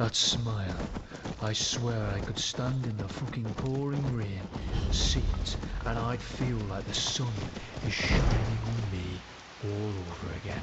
That smile. I swear I could stand in the fucking pouring rain, see it, and I'd feel like the sun is shining on me all over again.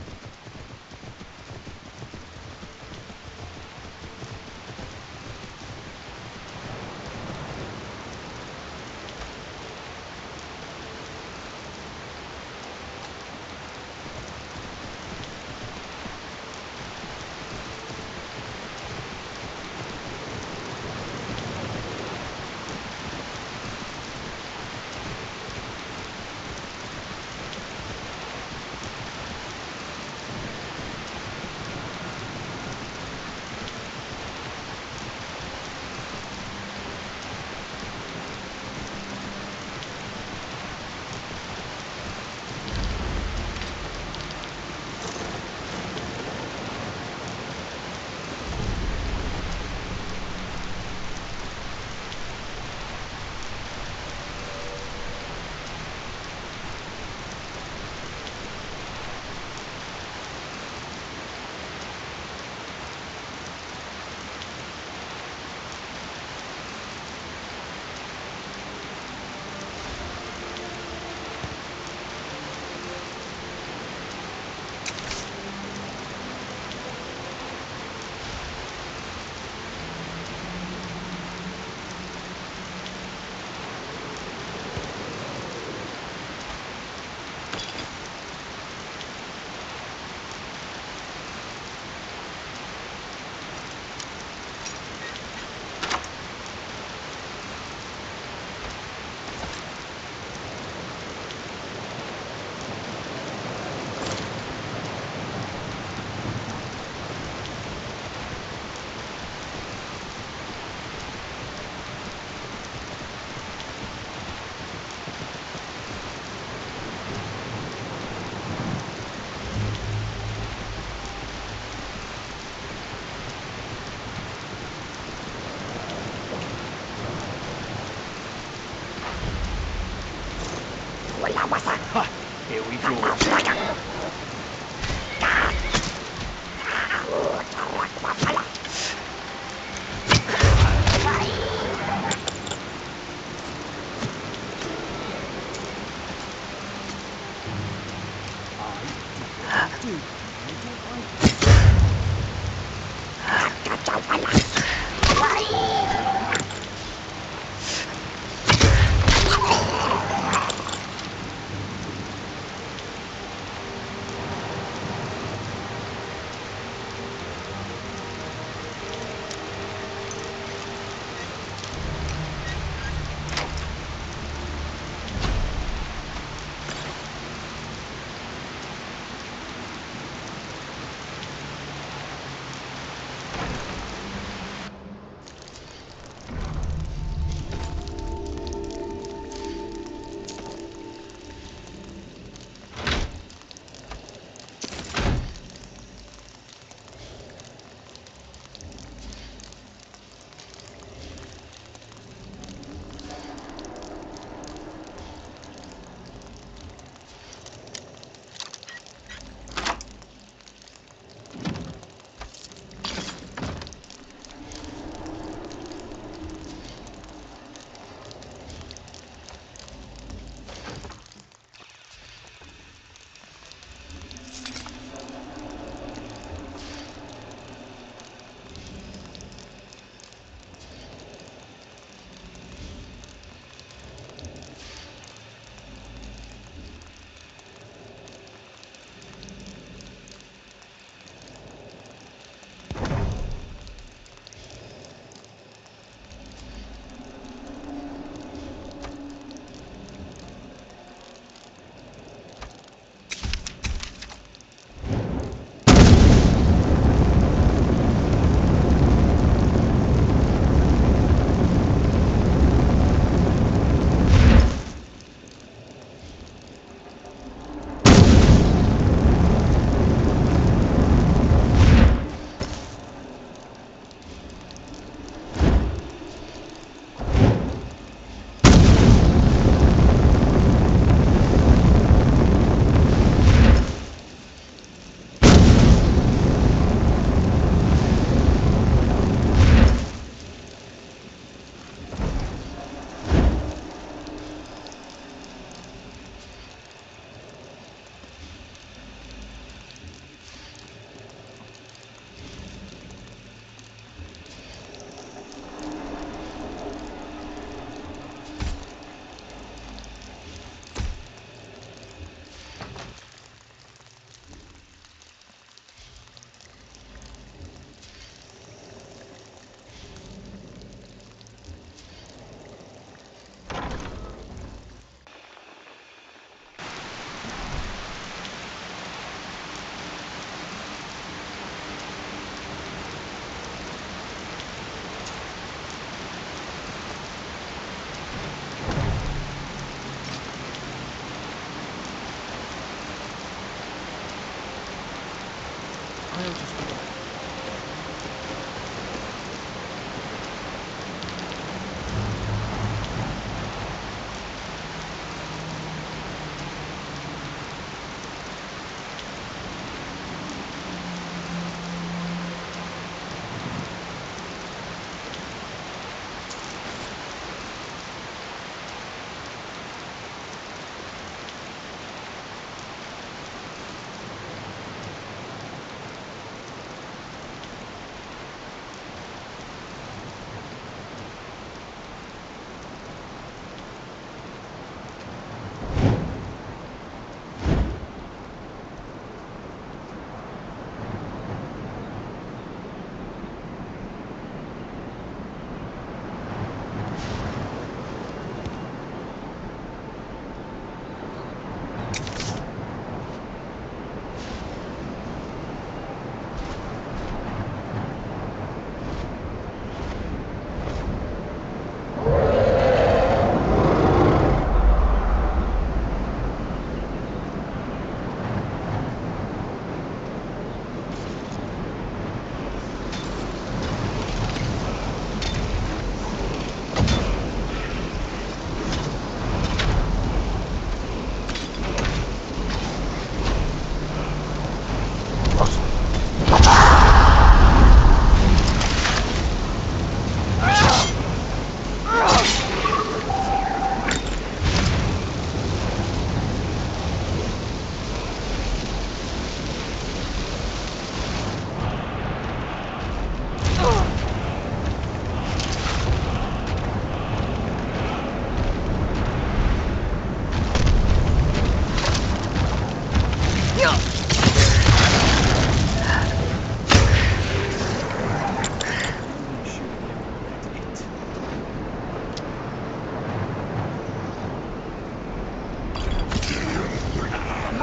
Ha! Here we go.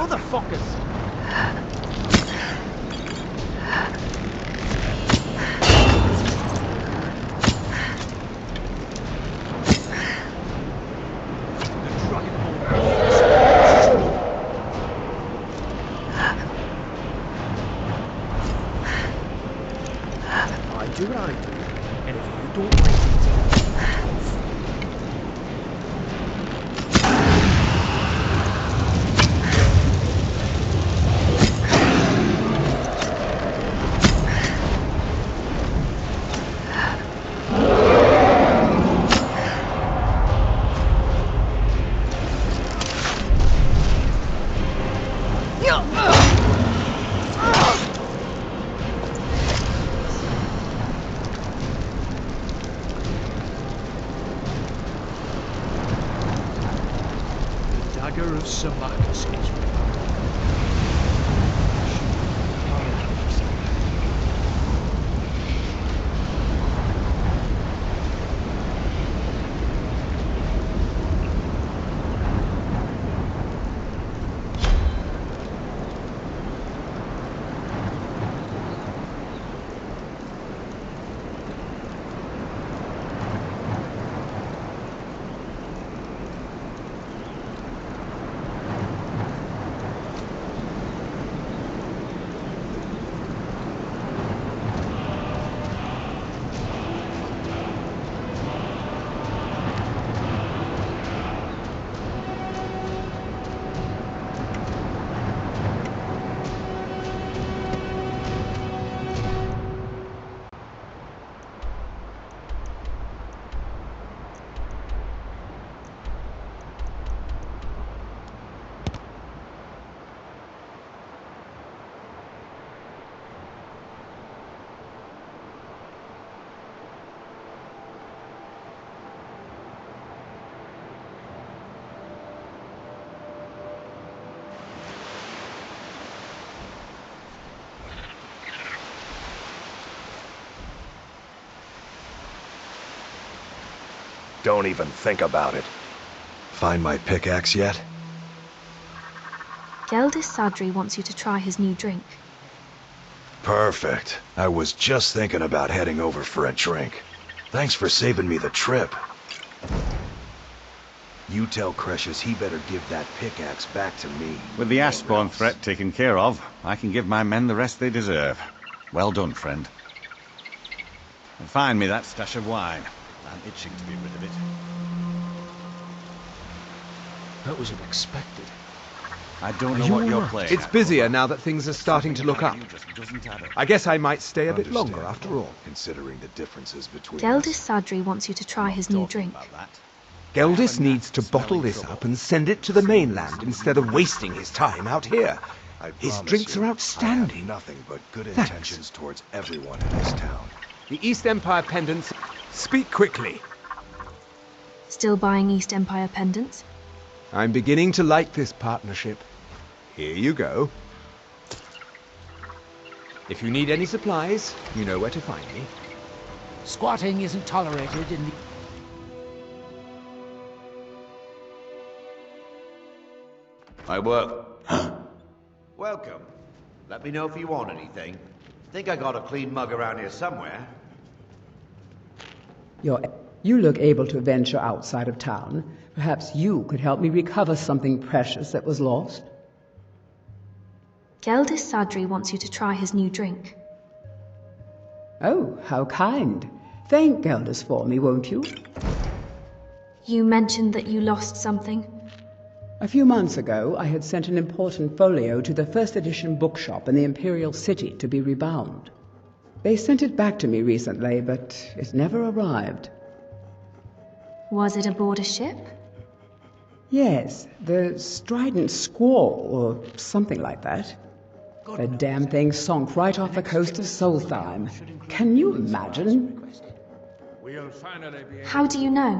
Motherfuckers! Do what I do, and if you don't like it, dagger of Sir Marcus gives me. Don't even think about it. Find my pickaxe yet? Geldis Sadri wants you to try his new drink. Perfect. I was just thinking about heading over for a drink. Thanks for saving me the trip. You tell Cresius he better give that pickaxe back to me. With the Ashbourne threat taken care of, I can give my men the rest they deserve. Well done, friend. And find me that stash of wine. I'm itching to be rid of it. That was unexpected. I don't know what you're playing. It's busier now that things are starting to look up. I guess I might stay a bit longer after all. Considering the differences between Geldis us. Sadri wants you to try his new drink. Geldis needs to bottle this up and send it to the mainland instead of wasting his time out here. His drinks are outstanding. I have nothing but good Thanks. intentions towards everyone in this town. The East Empire pendants. Speak quickly. Still buying East Empire pendants? I'm beginning to like this partnership. Here you go. If you need any supplies, you know where to find me. Squatting isn't tolerated in the... My work. Welcome. Let me know if you want anything. Think I got a clean mug around here somewhere. You look able to venture outside of town. Perhaps you could help me recover something precious that was lost. Geldis Sadri wants you to try his new drink. Oh, how kind. Thank Geldis for me, won't you? You mentioned that you lost something. A few months ago, I had sent an important folio to the first edition bookshop in the Imperial City to be rebound. They sent it back to me recently, but it never arrived. Was it aboard a ship? Yes, the Strident Squall, or something like that. The damn thing sunk right off the coast of Solstheim. Can you imagine? How do you know?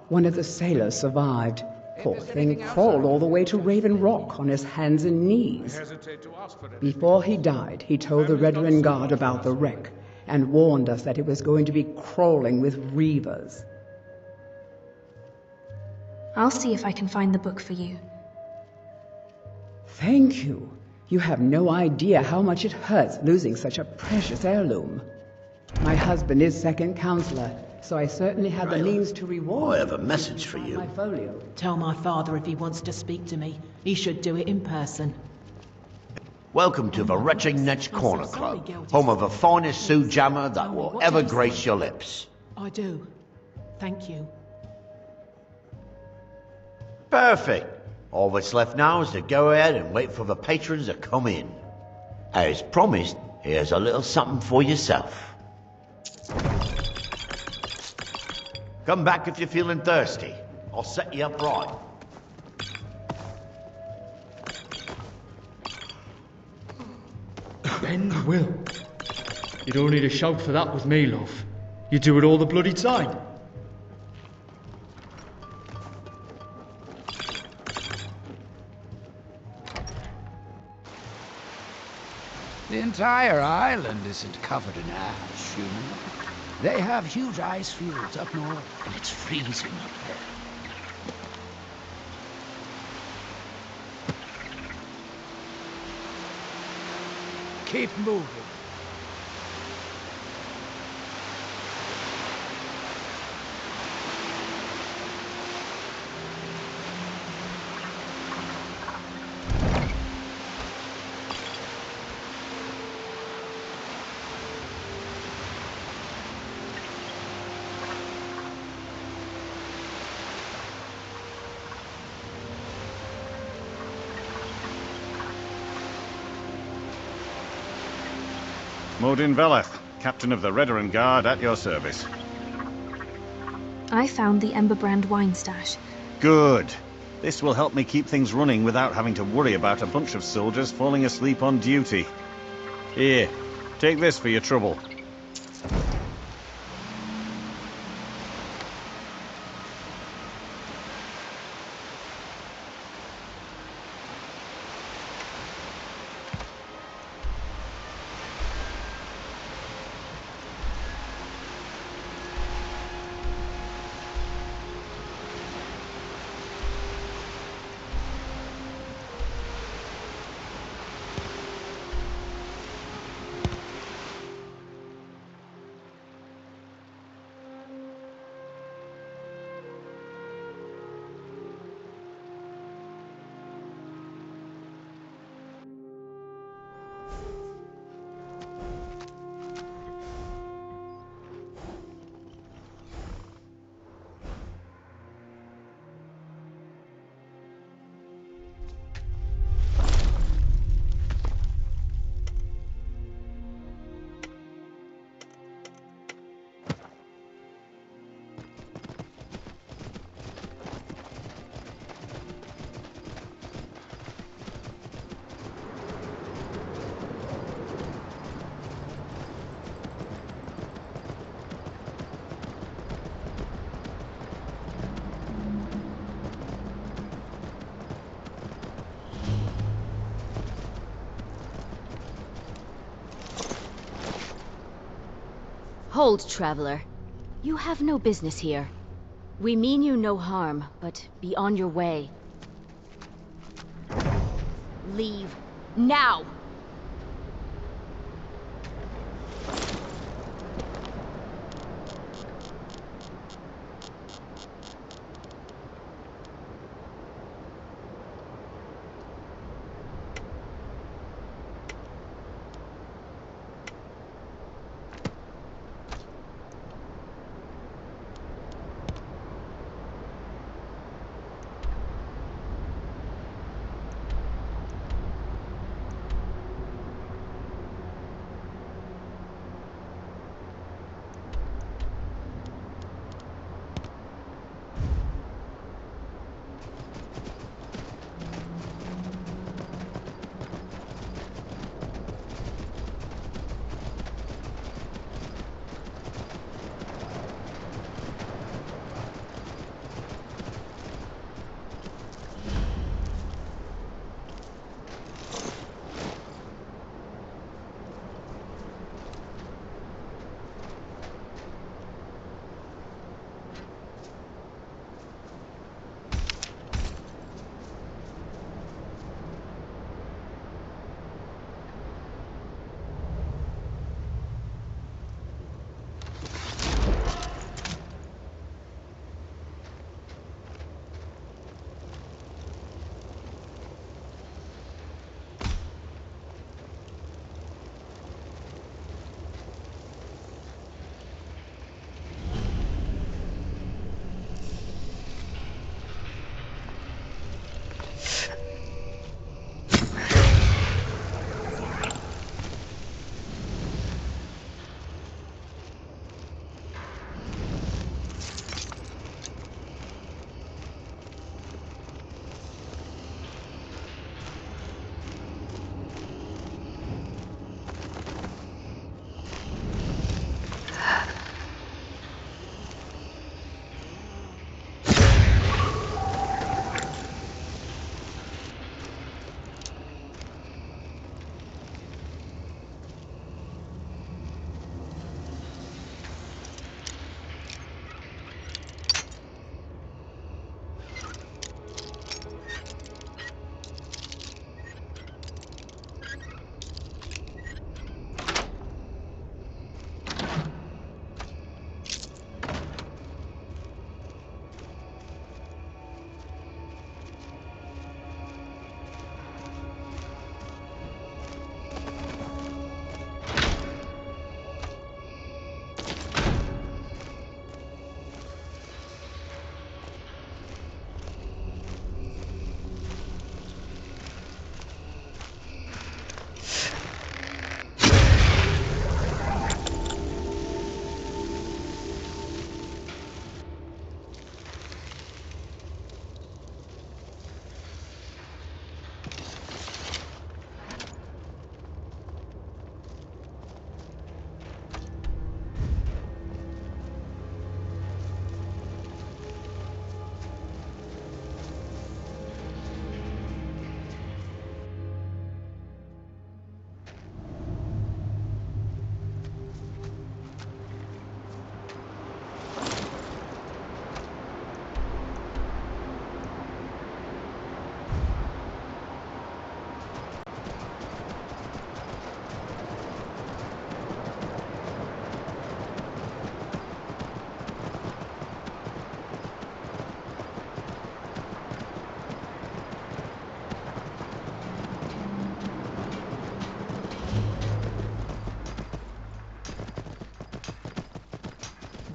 One of the sailors survived. Poor thing crawled all the way to Raven Rock on his hands and knees. Before he died, he told the Redoran Guard about the wreck and warned us that it was going to be crawling with reavers. I'll see if I can find the book for you. Thank you. You have no idea how much it hurts losing such a precious heirloom. My husband is second counselor, so I certainly had the means to reward I have a you message if for you you. find my folio. Tell my father if he wants to speak to me, he should do it in person. Welcome to the Retching Netch Corner Club, home of the finest Sioux jammer that will ever grace your lips. I do. Thank you. Perfect. All that's left now is to go ahead and wait for the patrons to come in. As promised, here's a little something for yourself. Come back if you're feeling thirsty. I'll set you up right. Bend will. You don't need a shout for that with me, love. You do it all the bloody time. The entire island isn't covered in ash, you know. They have huge ice fields up north, and it's freezing up there. Keep moving. Modin Veleth, captain of the Redoran Guard, at your service. I found the Emberbrand wine stash. Good. This will help me keep things running without having to worry about a bunch of soldiers falling asleep on duty. Here, take this for your trouble. Hold, traveler. You have no business here. We mean you no harm, but be on your way. Leave. Now!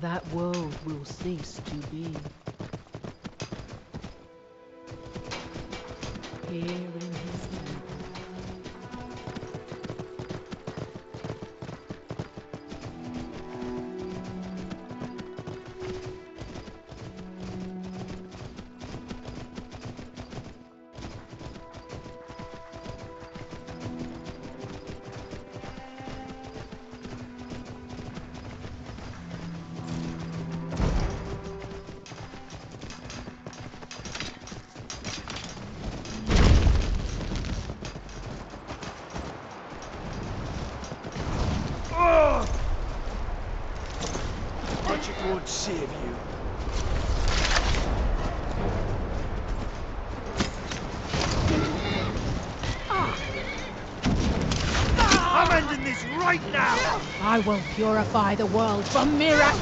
that world will cease to be. Here in his temple. Magic won't save you. I'm ending this right now! I will purify the world from Mira.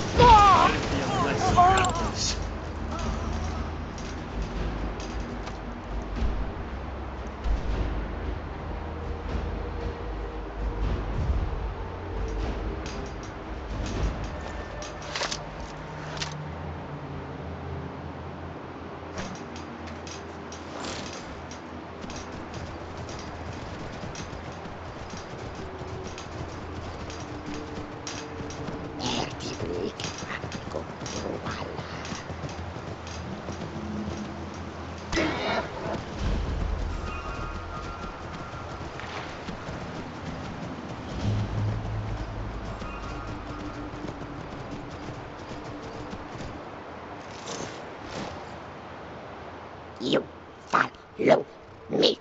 You follow me.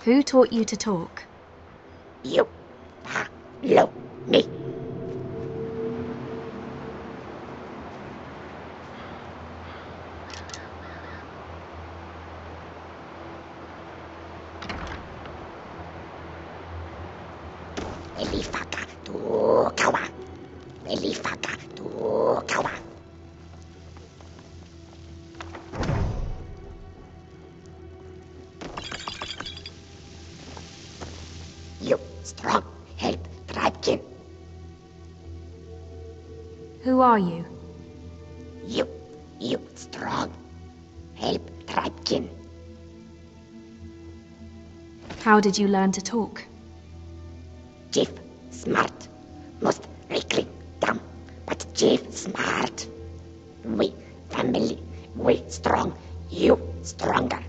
Who taught you to talk? You follow me. Elifaka tu kawa. Elifaka tu kawa. You strong, help Tribekin. Who are you? You strong, help Tribekin. How did you learn to talk? Chief smart, most Reikling dumb, but Chief smart. We family, we strong, you stronger.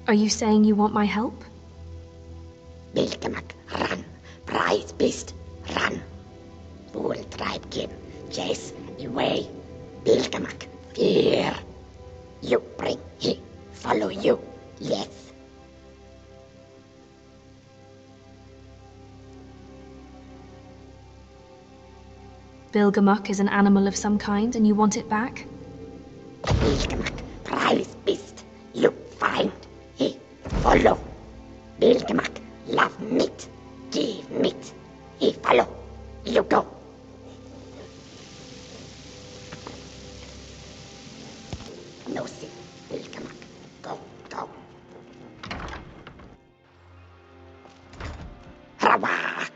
Are you saying you want my help? Bilgamak, run. Prize beast, run. Fool Tribekin, chase away. Bilgamak, fear. You bring he, follow you, yes. Bilgamak is an animal of some kind and you want it back? Bilgamak, prize beast, you find, he, follow. Bilgamak, love meat, give meat, he follow, you go. No see, Bilgamak, go. Hurrah!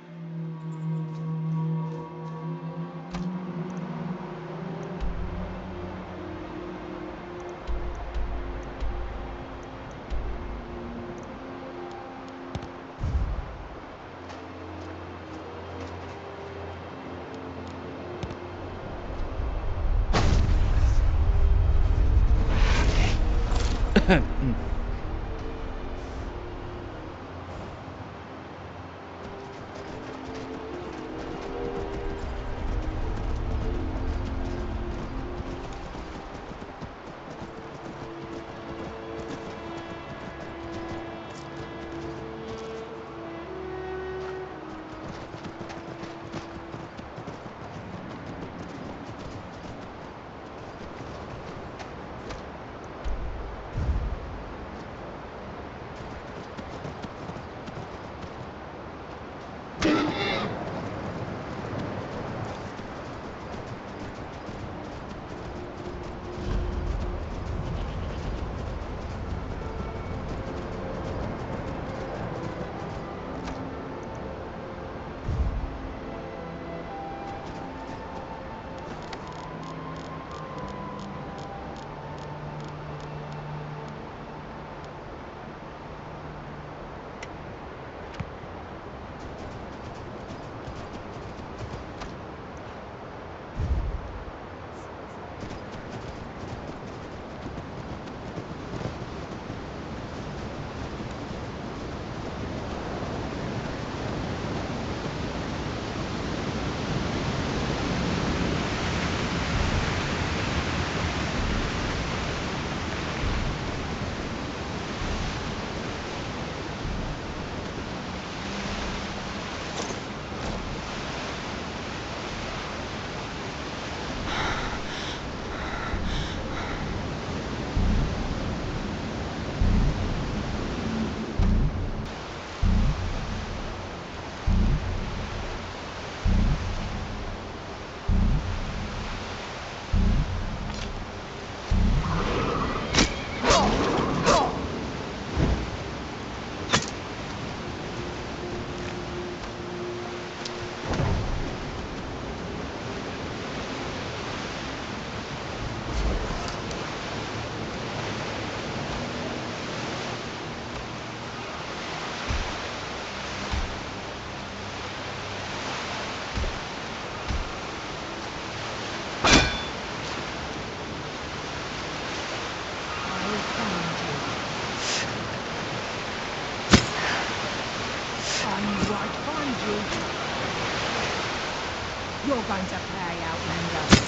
you're going to pay, Outlander.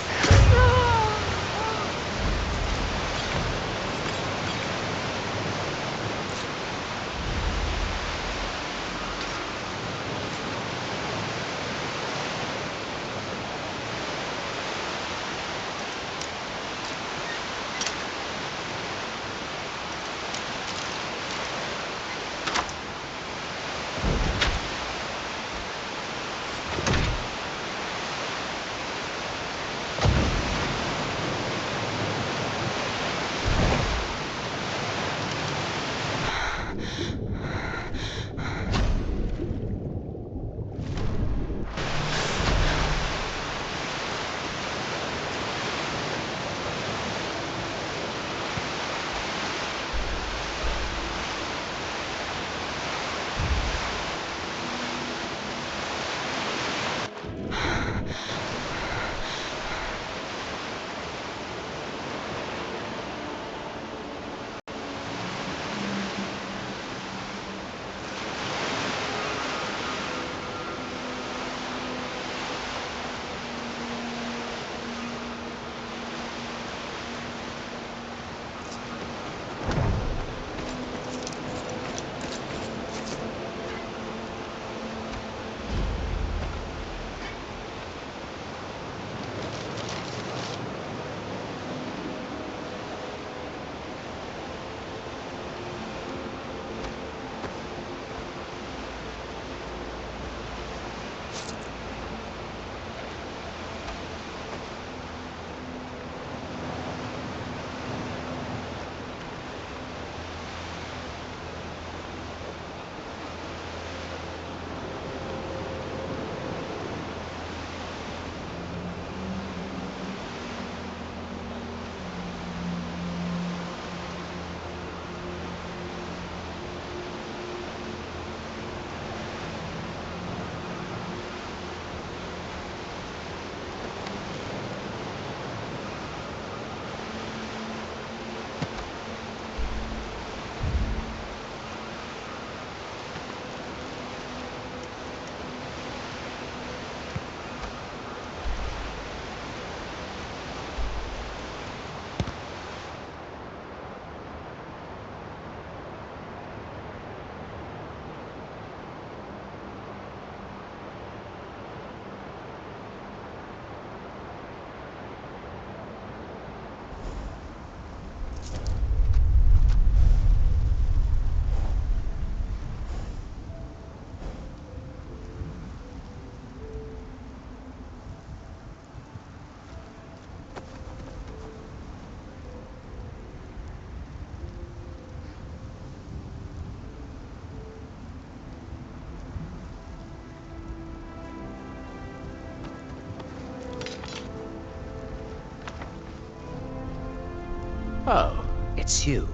Oh, it's you.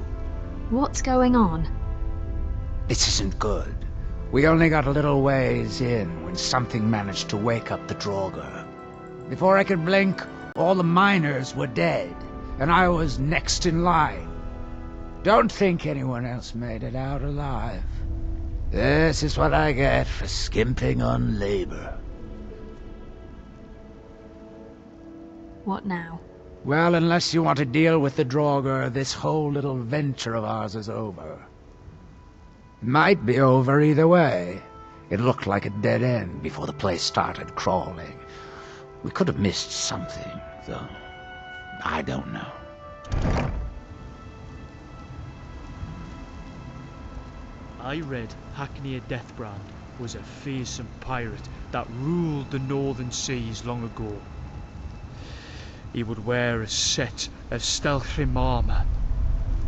What's going on? This isn't good. We only got a little ways in when something managed to wake up the Draugr. Before I could blink, all the miners were dead, and I was next in line. Don't think anyone else made it out alive. This is what I get for skimping on labor. What now? Well, unless you want to deal with the Draugr, this whole little venture of ours is over. Might be over either way. It looked like a dead end before the place started crawling. We could have missed something, though. I don't know. I read Hackney Deathbrand was a fearsome pirate that ruled the northern seas long ago. He would wear a set of Solstheim armor.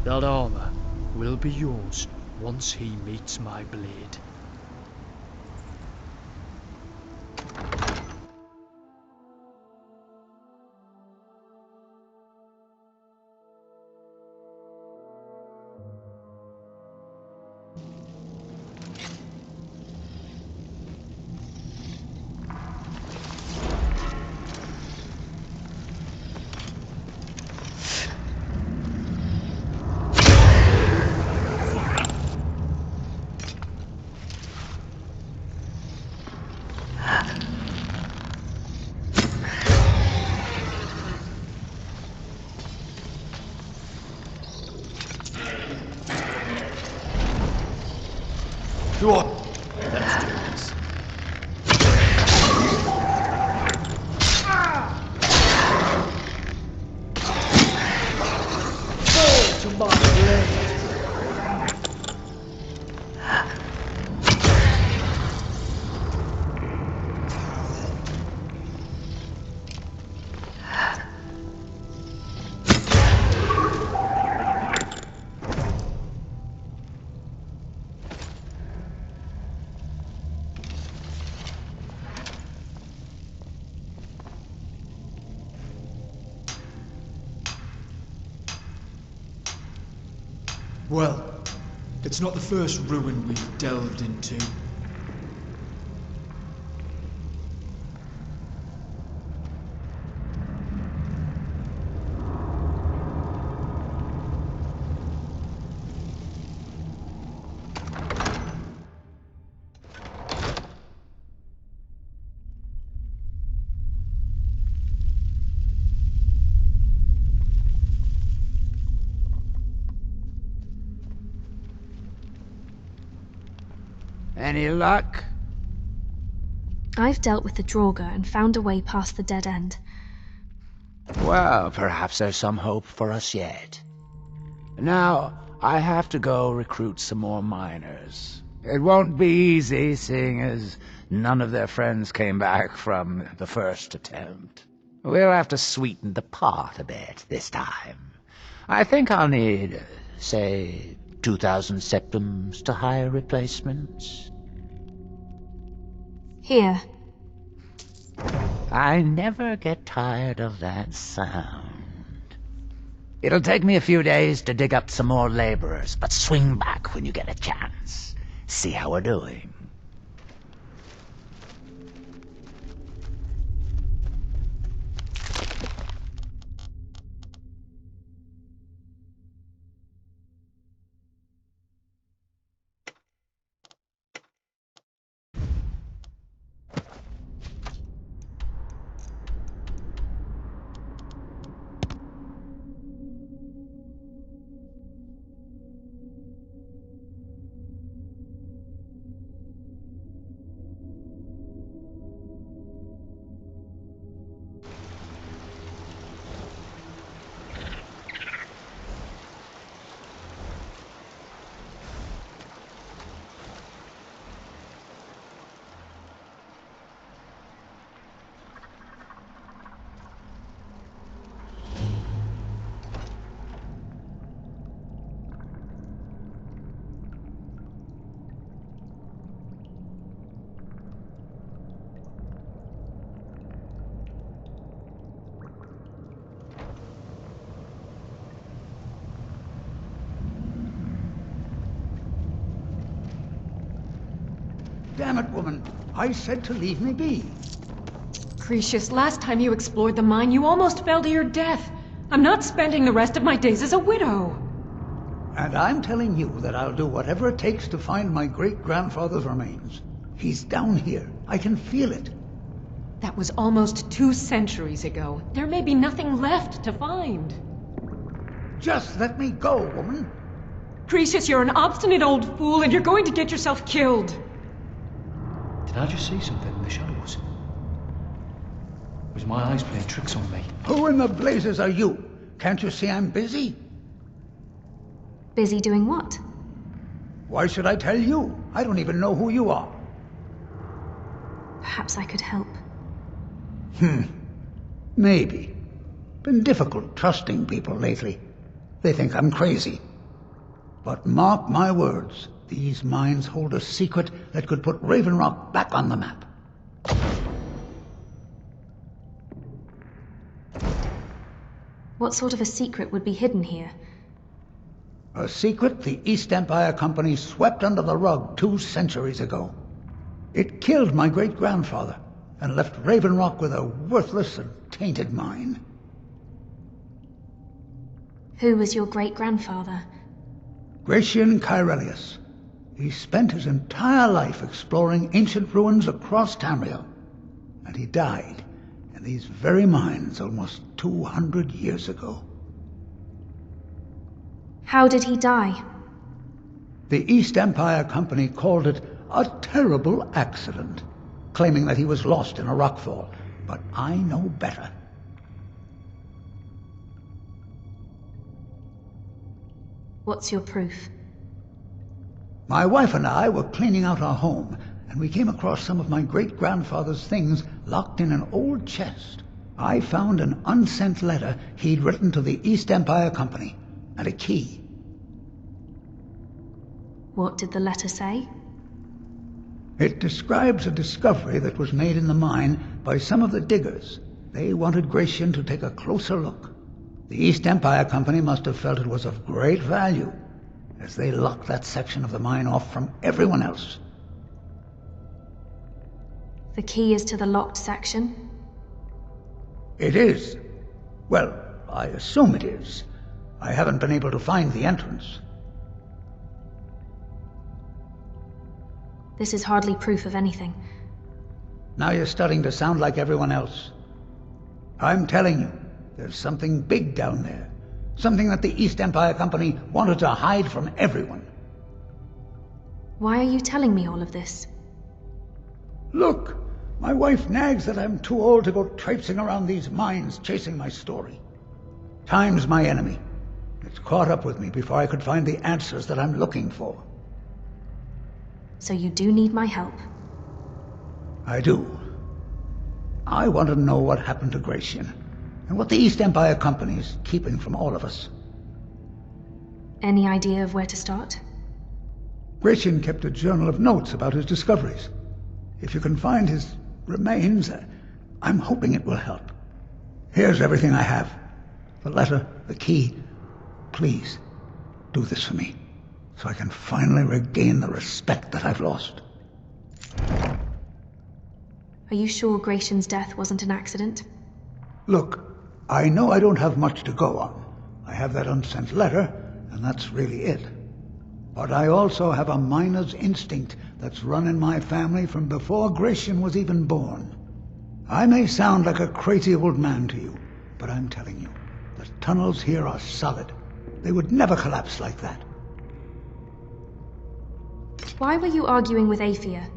That armor will be yours once he meets my blade. Go on. Let's do this. Fall to my blade. Well, it's not the first ruin we've delved into. Any luck? I've dealt with the Draugr and found a way past the dead end. Well, perhaps there's some hope for us yet. Now, I have to go recruit some more miners. It won't be easy, seeing as none of their friends came back from the first attempt. We'll have to sweeten the pot a bit this time. I think I'll need, say, 2,000 septums to hire replacements. Here. I never get tired of that sound. It'll take me a few days to dig up some more laborers, but swing back when you get a chance. See how we're doing. Damn it, woman. I said to leave me be. Cretius, last time you explored the mine, you almost fell to your death. I'm not spending the rest of my days as a widow. And I'm telling you that I'll do whatever it takes to find my great-grandfather's remains. He's down here. I can feel it. That was almost 2 centuries ago. There may be nothing left to find. Just let me go, woman. Cretius, you're an obstinate old fool, and you're going to get yourself killed. Did I just see something in the shadows? Was my eyes playing tricks on me? Who in the blazes are you? Can't you see I'm busy? Busy doing what? Why should I tell you? I don't even know who you are. Perhaps I could help. Maybe. Been difficult trusting people lately. They think I'm crazy. But mark my words, these mines hold a secret that could put Raven Rock back on the map. What sort of a secret would be hidden here? A secret the East Empire Company swept under the rug 2 centuries ago. It killed my great-grandfather and left Raven Rock with a worthless and tainted mine. Who was your great-grandfather? Gratian Kyrelius. He spent his entire life exploring ancient ruins across Tamriel. And he died in these very mines almost 200 years ago. How did he die? The East Empire Company called it a terrible accident, claiming that he was lost in a rockfall. But I know better. What's your proof? My wife and I were cleaning out our home, and we came across some of my great-grandfather's things locked in an old chest. I found an unsent letter he'd written to the East Empire Company, and a key. What did the letter say? It describes a discovery that was made in the mine by some of the diggers. They wanted Gratian to take a closer look. The East Empire Company must have felt it was of great value, as they locked that section of the mine off from everyone else. The key is to the locked section? It is. Well, I assume it is. I haven't been able to find the entrance. This is hardly proof of anything. Now you're starting to sound like everyone else. I'm telling you, there's something big down there. Something that the East Empire Company wanted to hide from everyone. Why are you telling me all of this? Look, my wife nags that I'm too old to go traipsing around these mines chasing my story. Time's my enemy. It's caught up with me before I could find the answers that I'm looking for. So you do need my help? I do. I want to know what happened to Gratian, and what the East Empire Company is keeping from all of us. Any idea of where to start? Gratian kept a journal of notes about his discoveries. If you can find his remains, I'm hoping it will help. Here's everything I have. The letter, the key. Please, do this for me, so I can finally regain the respect that I've lost. Are you sure Gratian's death wasn't an accident? Look, I know I don't have much to go on. I have that unsent letter, and that's really it. But I also have a miner's instinct that's run in my family from before Gratian was even born. I may sound like a crazy old man to you, but I'm telling you, the tunnels here are solid. They would never collapse like that. Why were you arguing with Aethia?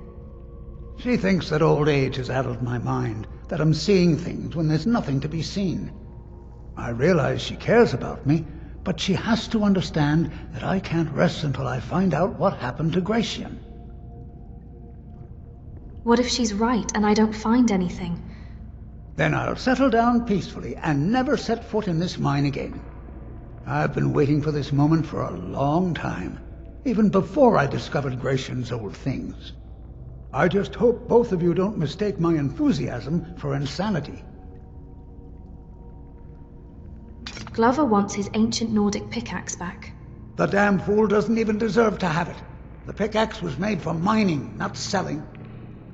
She thinks that old age has addled my mind, that I'm seeing things when there's nothing to be seen. I realize she cares about me, but she has to understand that I can't rest until I find out what happened to Gratian. What if she's right and I don't find anything? Then I'll settle down peacefully and never set foot in this mine again. I've been waiting for this moment for a long time, even before I discovered Gratian's old things. I just hope both of you don't mistake my enthusiasm for insanity. Glover wants his ancient Nordic pickaxe back. The damn fool doesn't even deserve to have it. The pickaxe was made for mining, not selling.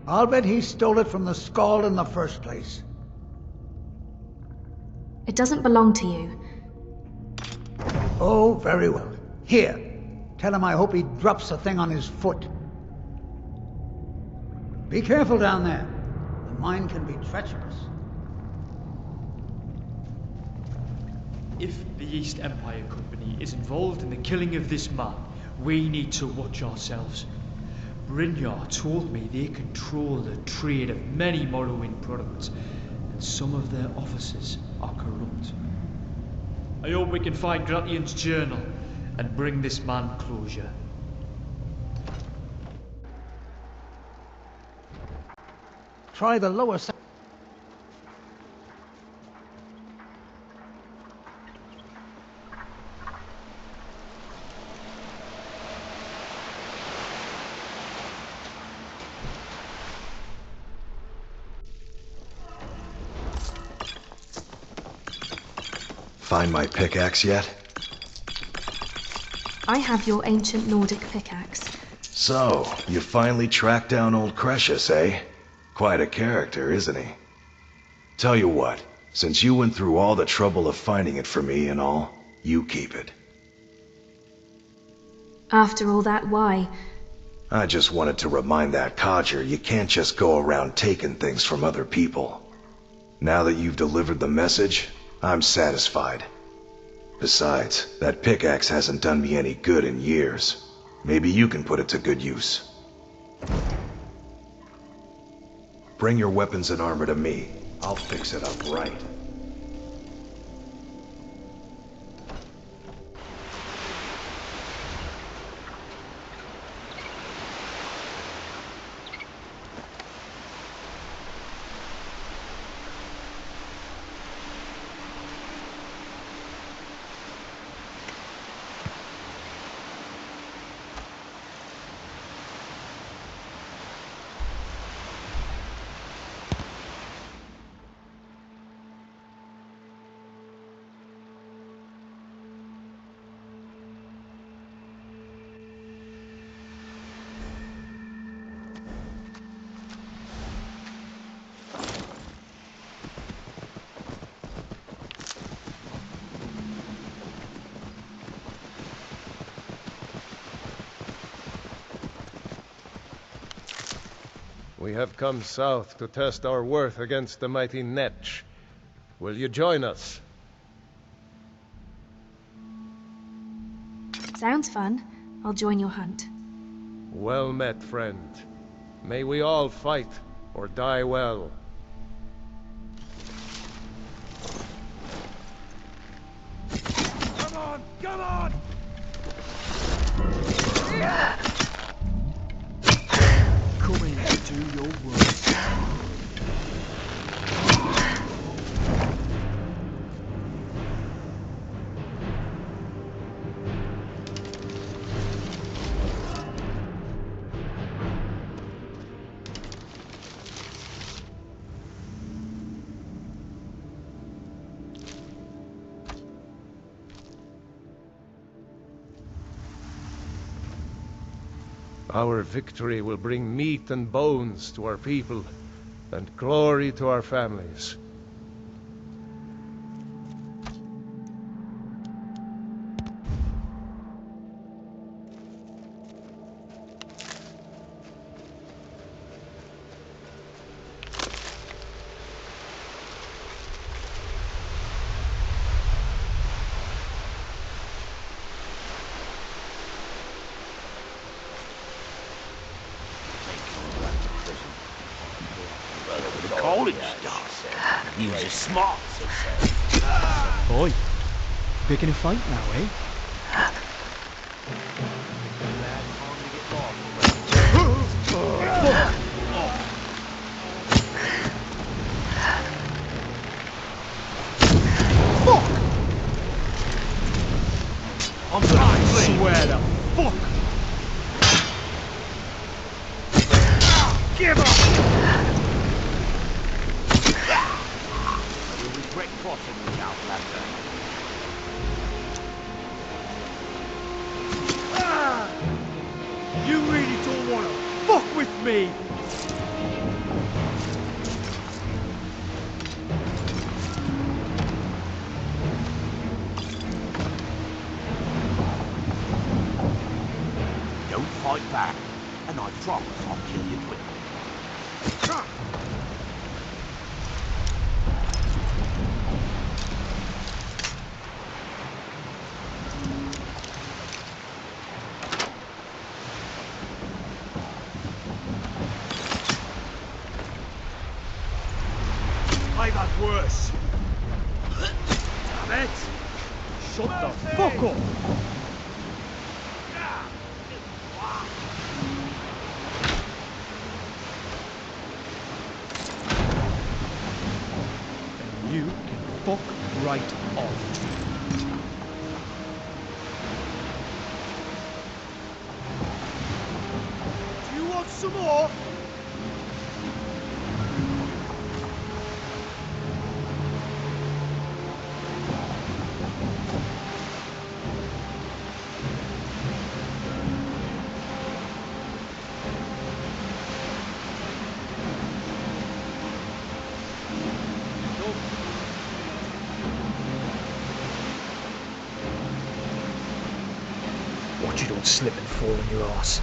I'll bet he stole it from the Skald in the first place. It doesn't belong to you. Oh, very well. Here, tell him I hope he drops the thing on his foot. Be careful down there. The mine can be treacherous. If the East Empire Company is involved in the killing of this man, we need to watch ourselves. Brynjar told me they control the trade of many Morrowind products, and some of their officers are corrupt. I hope we can find Gratian's journal and bring this man closure. Try the lower side. Find my pickaxe yet? I have your ancient Nordic pickaxe. So, you finally tracked down old Cretius, eh? Quite a character, isn't he? Tell you what, since you went through all the trouble of finding it for me and all, you keep it. After all that, why? I just wanted to remind that codger you can't just go around taking things from other people. Now that you've delivered the message, I'm satisfied. Besides, that pickaxe hasn't done me any good in years. Maybe you can put it to good use. Bring your weapons and armor to me. I'll fix it up right. We have come south to test our worth against the mighty Netch. Will you join us? Sounds fun. I'll join your hunt. Well met, friend. May we all fight or die well. Come on! Come on! Coming to do your worst. Our victory will bring meat and bones to our people, and glory to our families. Use smart, Boy, picking a fight now, eh? I'm gonna Swear to fuck! Give up! You'll regret crossing the Outlander. You really don't want to fuck with me! Don't fight back, and I promise I'll kill you quickly. I've had worse. Damn it! Shut the fuck up! And you can fuck right off. Do you want some more? Watch you don't slip and fall on your ass.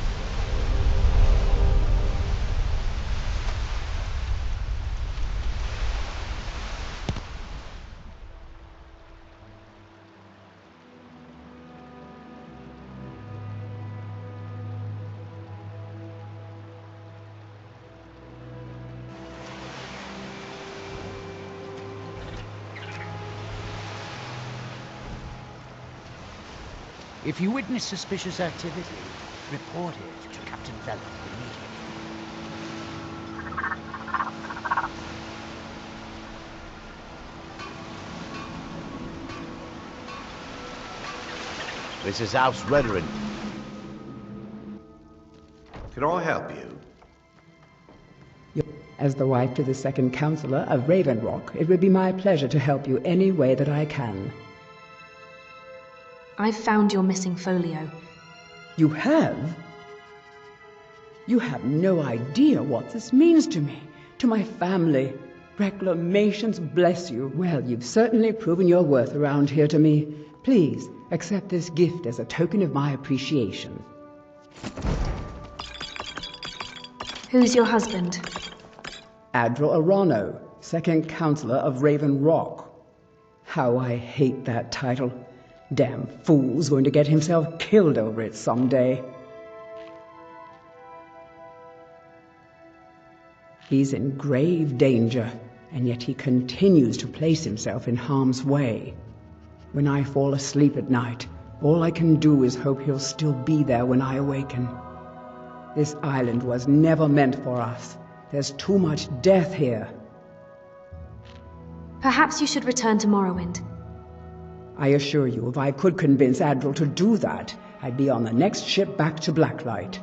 If you witness suspicious activity, report it to Captain Velen immediately. This is House Redorin. Can I help you? As the wife to the second counselor of Raven Rock, it would be my pleasure to help you any way that I can. I've found your missing folio. You have? You have no idea what this means to me, to my family. Reclamations bless you. Well, you've certainly proven your worth around here to me. Please, accept this gift as a token of my appreciation. Who's your husband? Adral Arano, second counselor of Raven Rock. How I hate that title. Damn fool's going to get himself killed over it someday. He's in grave danger, and yet he continues to place himself in harm's way. When I fall asleep at night, all I can do is hope he'll still be there when I awaken. This island was never meant for us. There's too much death here. Perhaps you should return to Morrowind. I assure you, if I could convince Adral to do that, I'd be on the next ship back to Blacklight.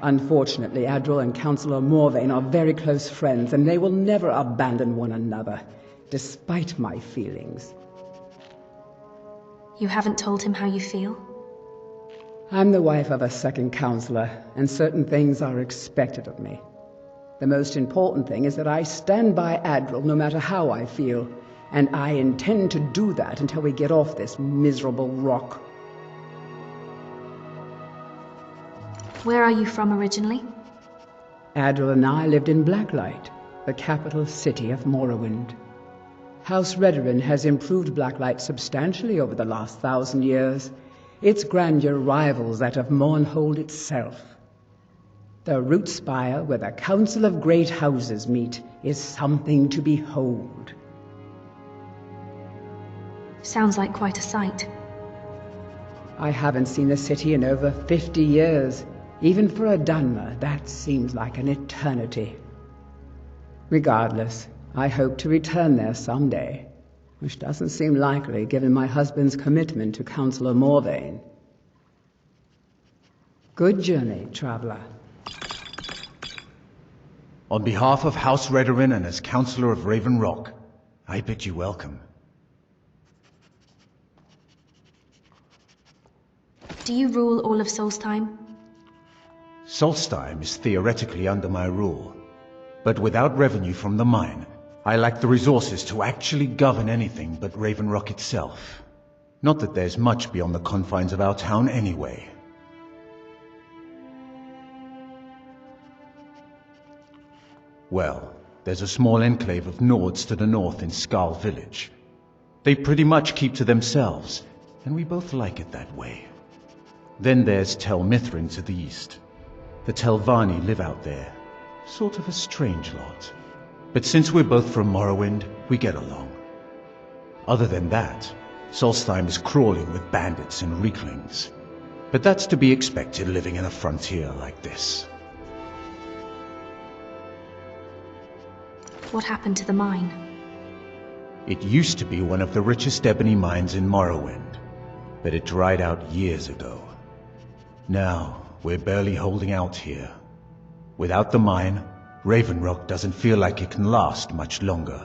Unfortunately, Adral and Councillor Morvain are very close friends, and they will never abandon one another, despite my feelings. You haven't told him how you feel? I'm the wife of a second counselor, and certain things are expected of me. The most important thing is that I stand by Adral no matter how I feel, and I intend to do that until we get off this miserable rock. Where are you from originally? Adral and I lived in Blacklight, the capital city of Morrowind. House Redorin has improved Blacklight substantially over the last 1,000 years. Its grandeur rivals that of Mournhold itself. The root spire where the Council of Great Houses meet is something to behold. Sounds like quite a sight. I haven't seen the city in over 50 years. Even for a Dunmer, that seems like an eternity. Regardless, I hope to return there someday, which doesn't seem likely given my husband's commitment to Councillor Morvain. Good journey, traveler. On behalf of House Redorin and as Councillor of Raven Rock, I bid you welcome. Do you rule all of Solstheim? Solstheim is theoretically under my rule, but without revenue from the mine, I lack the resources to actually govern anything but Raven Rock itself. Not that there's much beyond the confines of our town anyway. Well, there's a small enclave of Nords to the north in Skal Village. They pretty much keep to themselves, and we both like it that way. Then there's Tel Mithrin to the east. The Telvanni live out there. Sort of a strange lot. But since we're both from Morrowind, we get along. Other than that, Solstheim is crawling with bandits and Reiklings. But that's to be expected living in a frontier like this. What happened to the mine? It used to be one of the richest ebony mines in Morrowind, but it dried out years ago. Now, we're barely holding out here. Without the mine, Raven Rock doesn't feel like it can last much longer.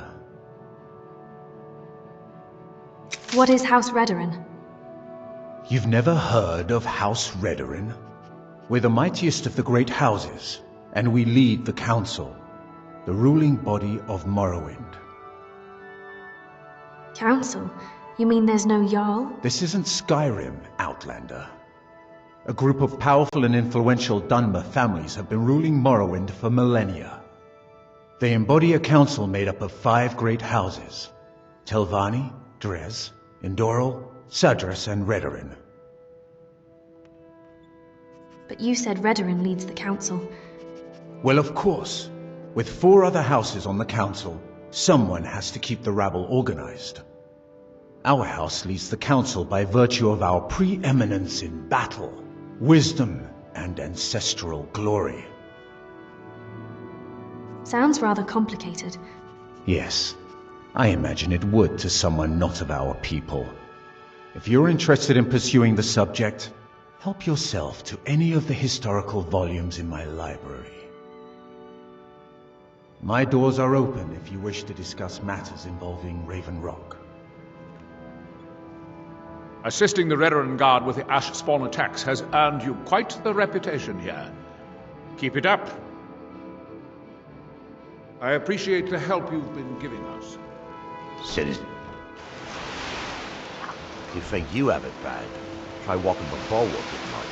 What is House Redorin? You've never heard of House Redorin? We're the mightiest of the great houses, and we lead the council, the ruling body of Morrowind. Council? You mean there's no Jarl? This isn't Skyrim, Outlander. A group of powerful and influential Dunmer families have been ruling Morrowind for millennia. They embody a council made up of 5 great houses: Telvanni, Dres, Indoril, Sadras, and Redorin. But you said Redorin leads the council. Well, of course. With 4 other houses on the council, someone has to keep the rabble organized. Our house leads the council by virtue of our preeminence in battle, wisdom, and ancestral glory. Sounds rather complicated. Yes, I imagine it would to someone not of our people. If you're interested in pursuing the subject, help yourself to any of the historical volumes in my library. My doors are open if you wish to discuss matters involving Raven Rock. Assisting the Redoran Guard with the Ash Spawn attacks has earned you quite the reputation here. Keep it up. I appreciate the help you've been giving us. Citizen. If you think you have it bad, try walking the bulwark at night.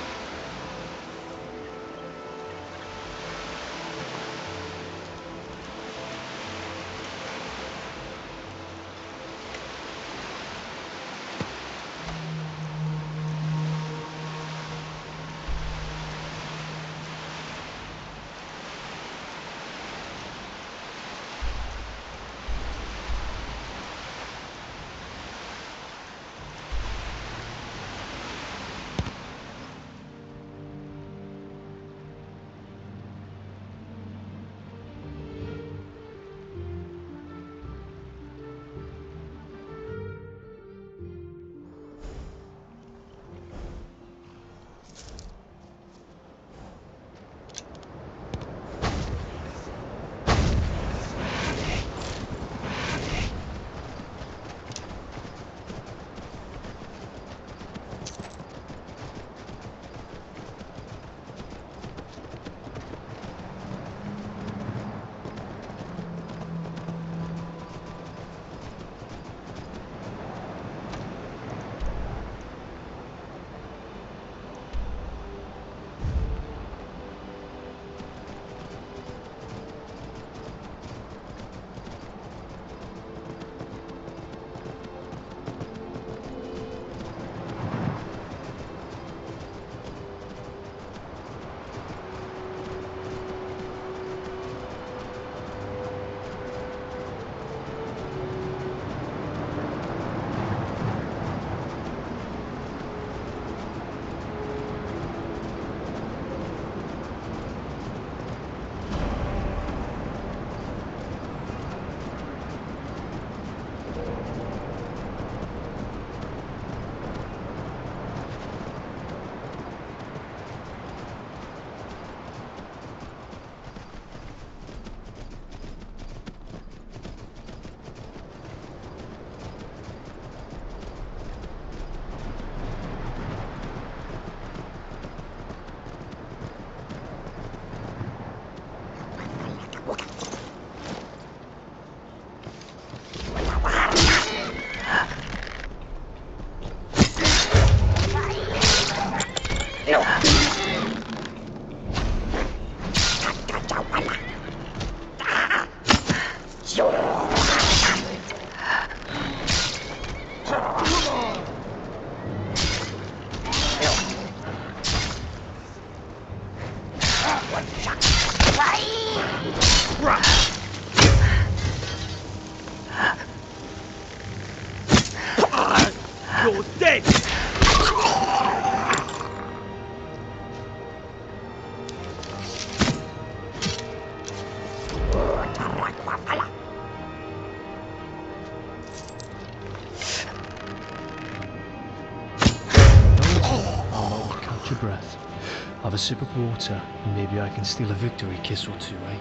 You're dead! Catch your breath. Have a sip of water, and maybe I can steal a victory kiss or two, eh?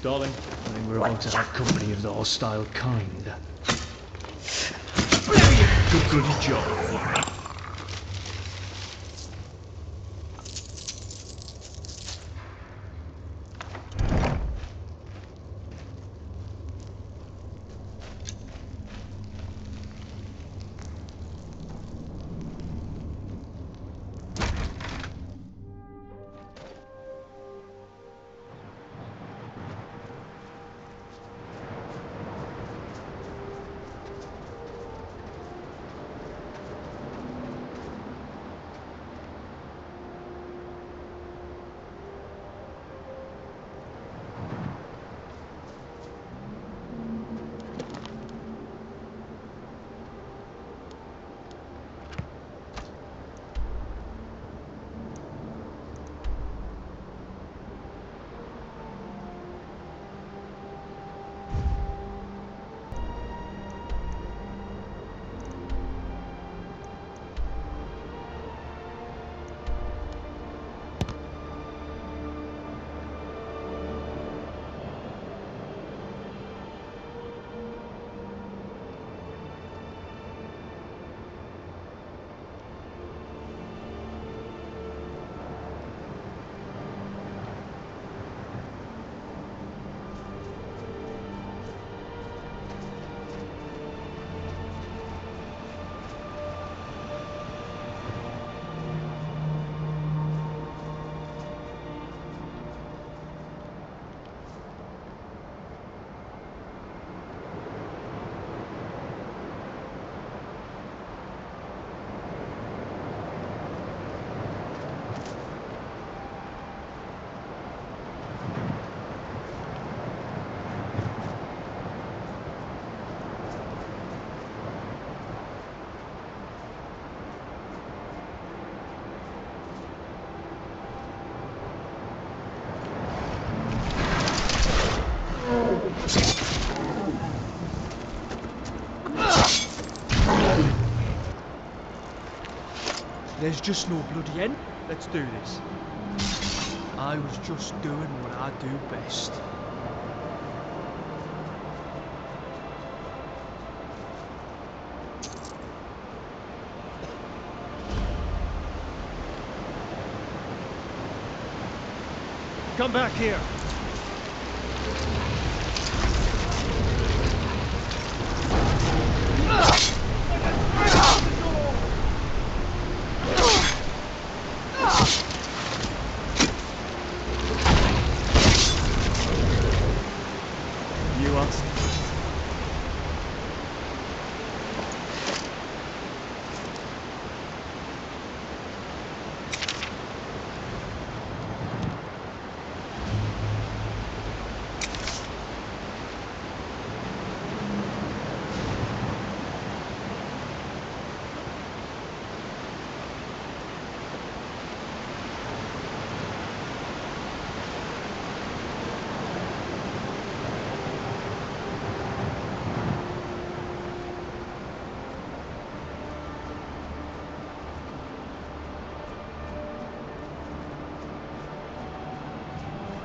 Darling, I think we're about to have company of the hostile kind. Good bloody job. There's just no bloody end. Let's do this. I was just doing what I do best. Come back here.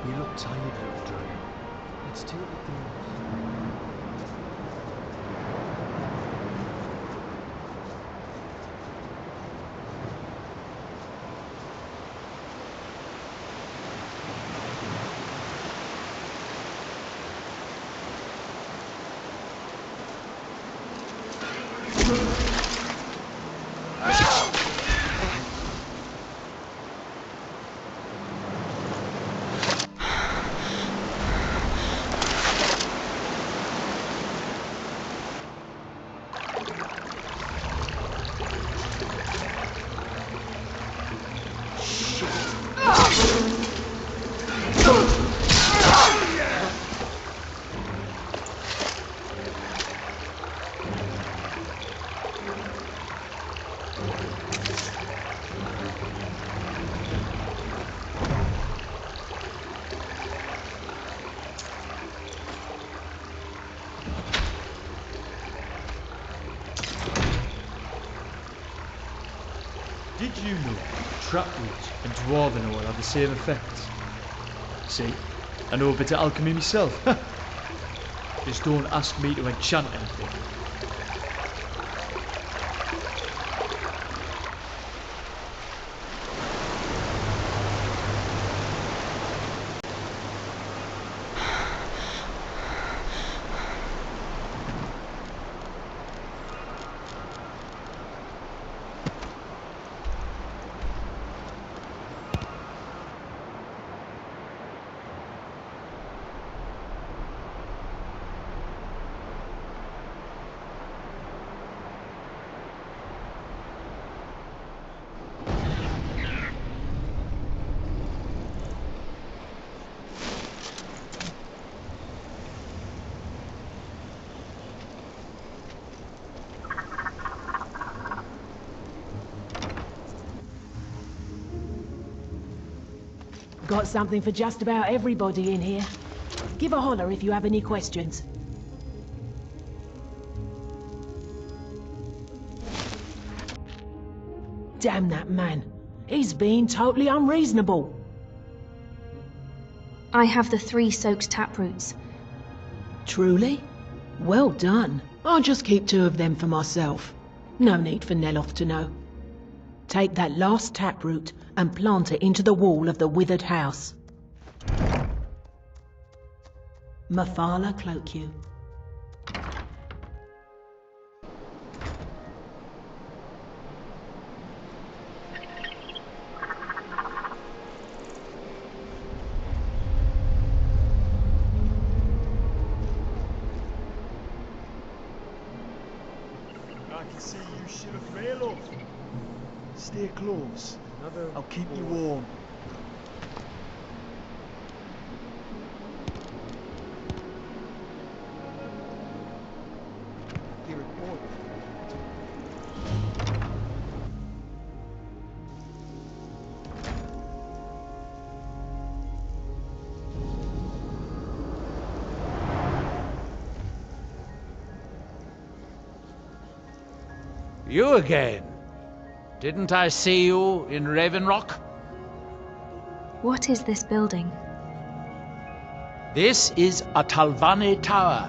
You look tired, little dragon. Let's take it things. Did you know trap roots and dwarven oil have the same effects? See, I know a bit of alchemy myself. Just don't ask me to enchant anything. Got something for just about everybody in here. Give a holler if you have any questions. Damn that man. He's being totally unreasonable. I have the 3 soaked taproots. Truly? Well done. I'll just keep 2 of them for myself. No need for Neloth to know. Take that last taproot and plant it into the wall of the withered house. Mafala cloak you. I can see you should have failed. Stay close. I'll keep you warm. You again? Didn't I see you in Raven Rock? What is this building? This is a Telvanni tower.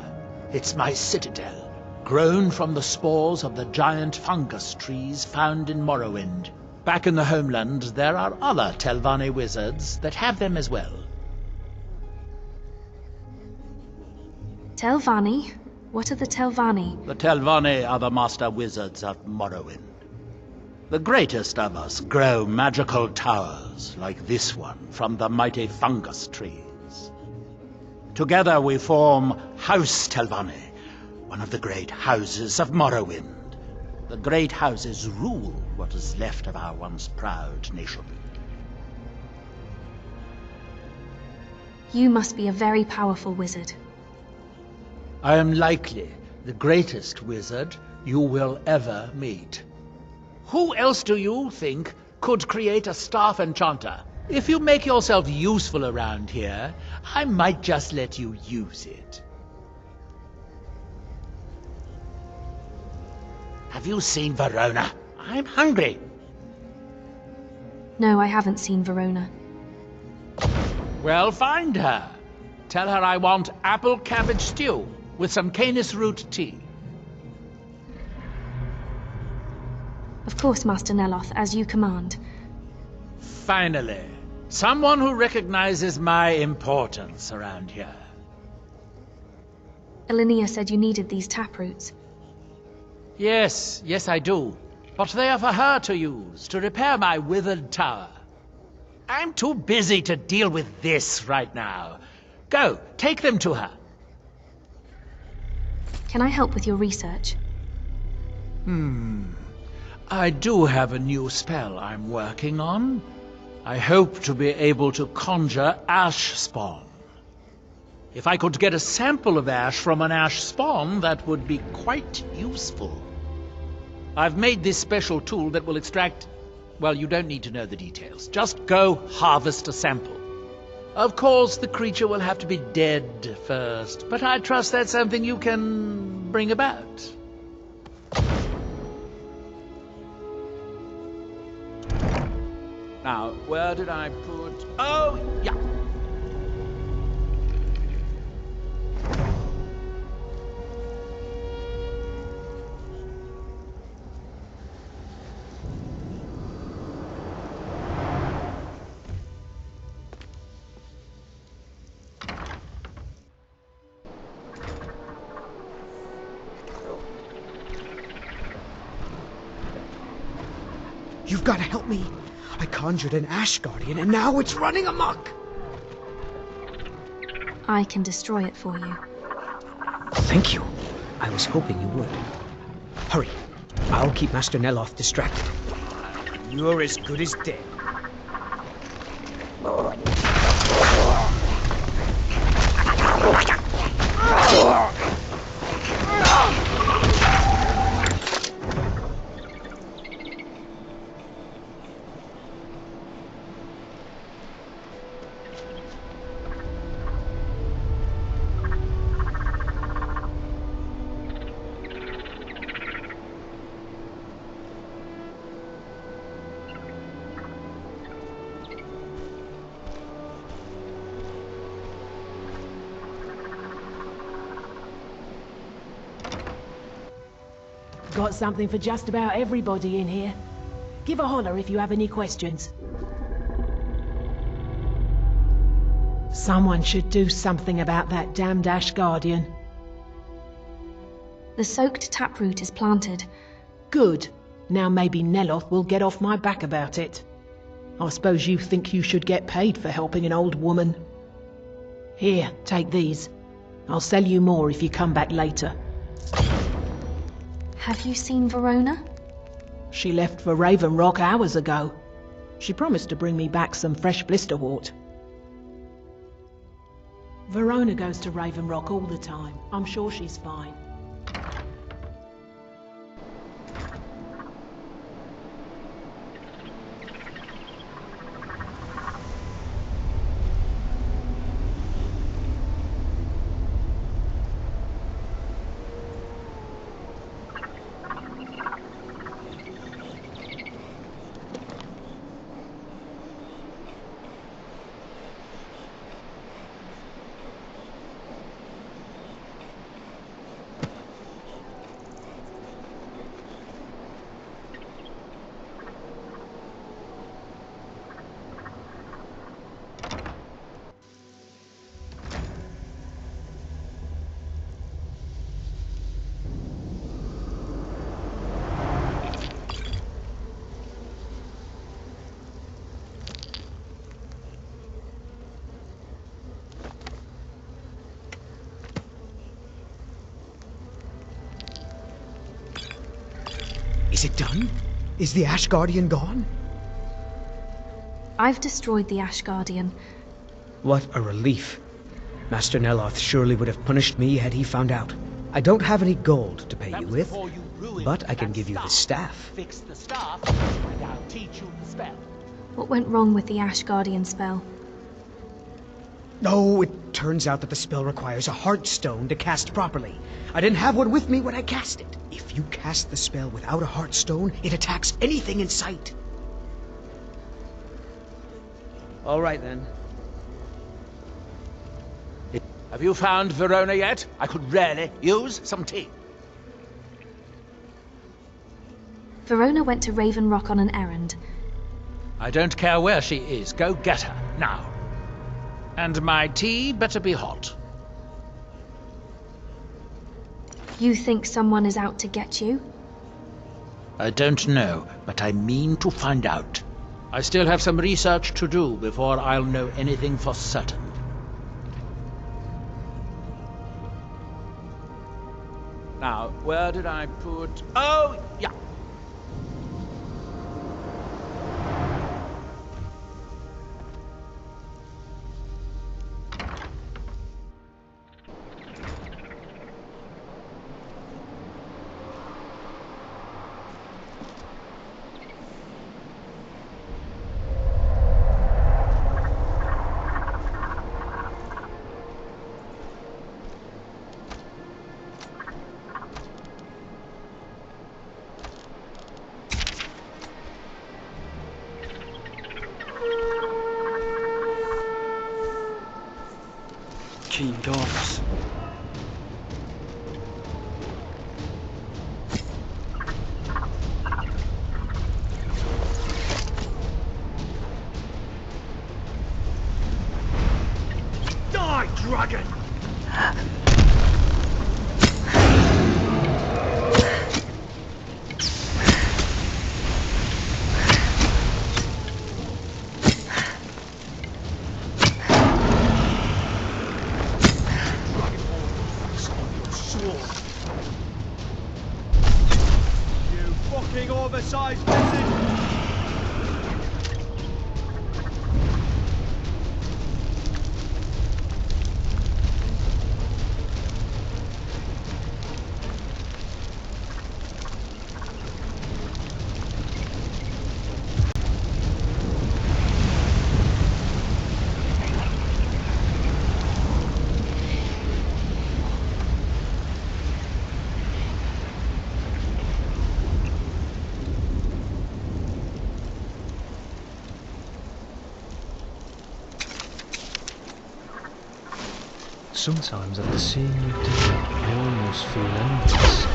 It's my citadel, grown from the spores of the giant fungus trees found in Morrowind. Back in the homeland, there are other Telvanni wizards that have them as well. Telvanni? What are the Telvanni? The Telvanni are the master wizards of Morrowind. The greatest of us grow magical towers like this one from the mighty fungus trees. Together we form House Telvanni, one of the great houses of Morrowind. The great houses rule what is left of our once proud nation. You must be a very powerful wizard. I am likely the greatest wizard you will ever meet. Who else do you think could create a staff enchanter? If you make yourself useful around here, I might just let you use it. Have you seen Verona? I'm hungry. No, I haven't seen Verona. Well, find her. Tell her I want apple cabbage stew with some canis root tea. Of course, Master Neloth, as you command. Finally, someone who recognizes my importance around here. Elinia said you needed these taproots. Yes, I do. But they are for her to use, to repair my withered tower. I'm too busy to deal with this right now. Go, take them to her. Can I help with your research? I do have a new spell I'm working on. I hope to be able to conjure ash spawn. If I could get a sample of ash from an ash spawn, that would be quite useful. I've made this special tool that will extract... Well, you don't need to know the details. Just go harvest a sample. Of course, the creature will have to be dead first, but I trust that's something you can bring about. Now, where did I put... Oh, yeah. You've got to help me. I conjured an Ash Guardian and now it's running amok. I can destroy it for you. Thank you. I was hoping you would. Hurry. I'll keep Master Neloth distracted. You're as good as dead. Got something for just about everybody in here. Give a holler if you have any questions. Someone should do something about that damned Ash Guardian. The soaked taproot is planted. Good. Now maybe Neloth will get off my back about it. I suppose you think you should get paid for helping an old woman. Here, take these. I'll sell you more if you come back later. Have you seen Verona? She left for Raven Rock hours ago. She promised to bring me back some fresh blisterwort. Verona goes to Raven Rock all the time. I'm sure she's fine. Is it done? Is the Ash Guardian gone? I've destroyed the Ash Guardian. What a relief. Master Neloth surely would have punished me had he found out. I don't have any gold to pay you with, but I can give you the staff. Fix the staff, and I'll teach you the spell. What went wrong with the Ash Guardian spell? Oh, it turns out that the spell requires a heart stone to cast properly. I didn't have one with me when I cast it. If you cast the spell without a heart stone, it attacks anything in sight. All right then. Have you found Verona yet? I could really use some tea. Verona went to Raven Rock on an errand. I don't care where she is. Go get her, now. And my tea better be hot. You think someone is out to get you? I don't know, but I mean to find out. I still have some research to do before I'll know anything for certain. Now, where did I put... Oh, yeah. Keen dogs. Die, dragon! oversized message! Sometimes after seeing you dead, I almost feel envious.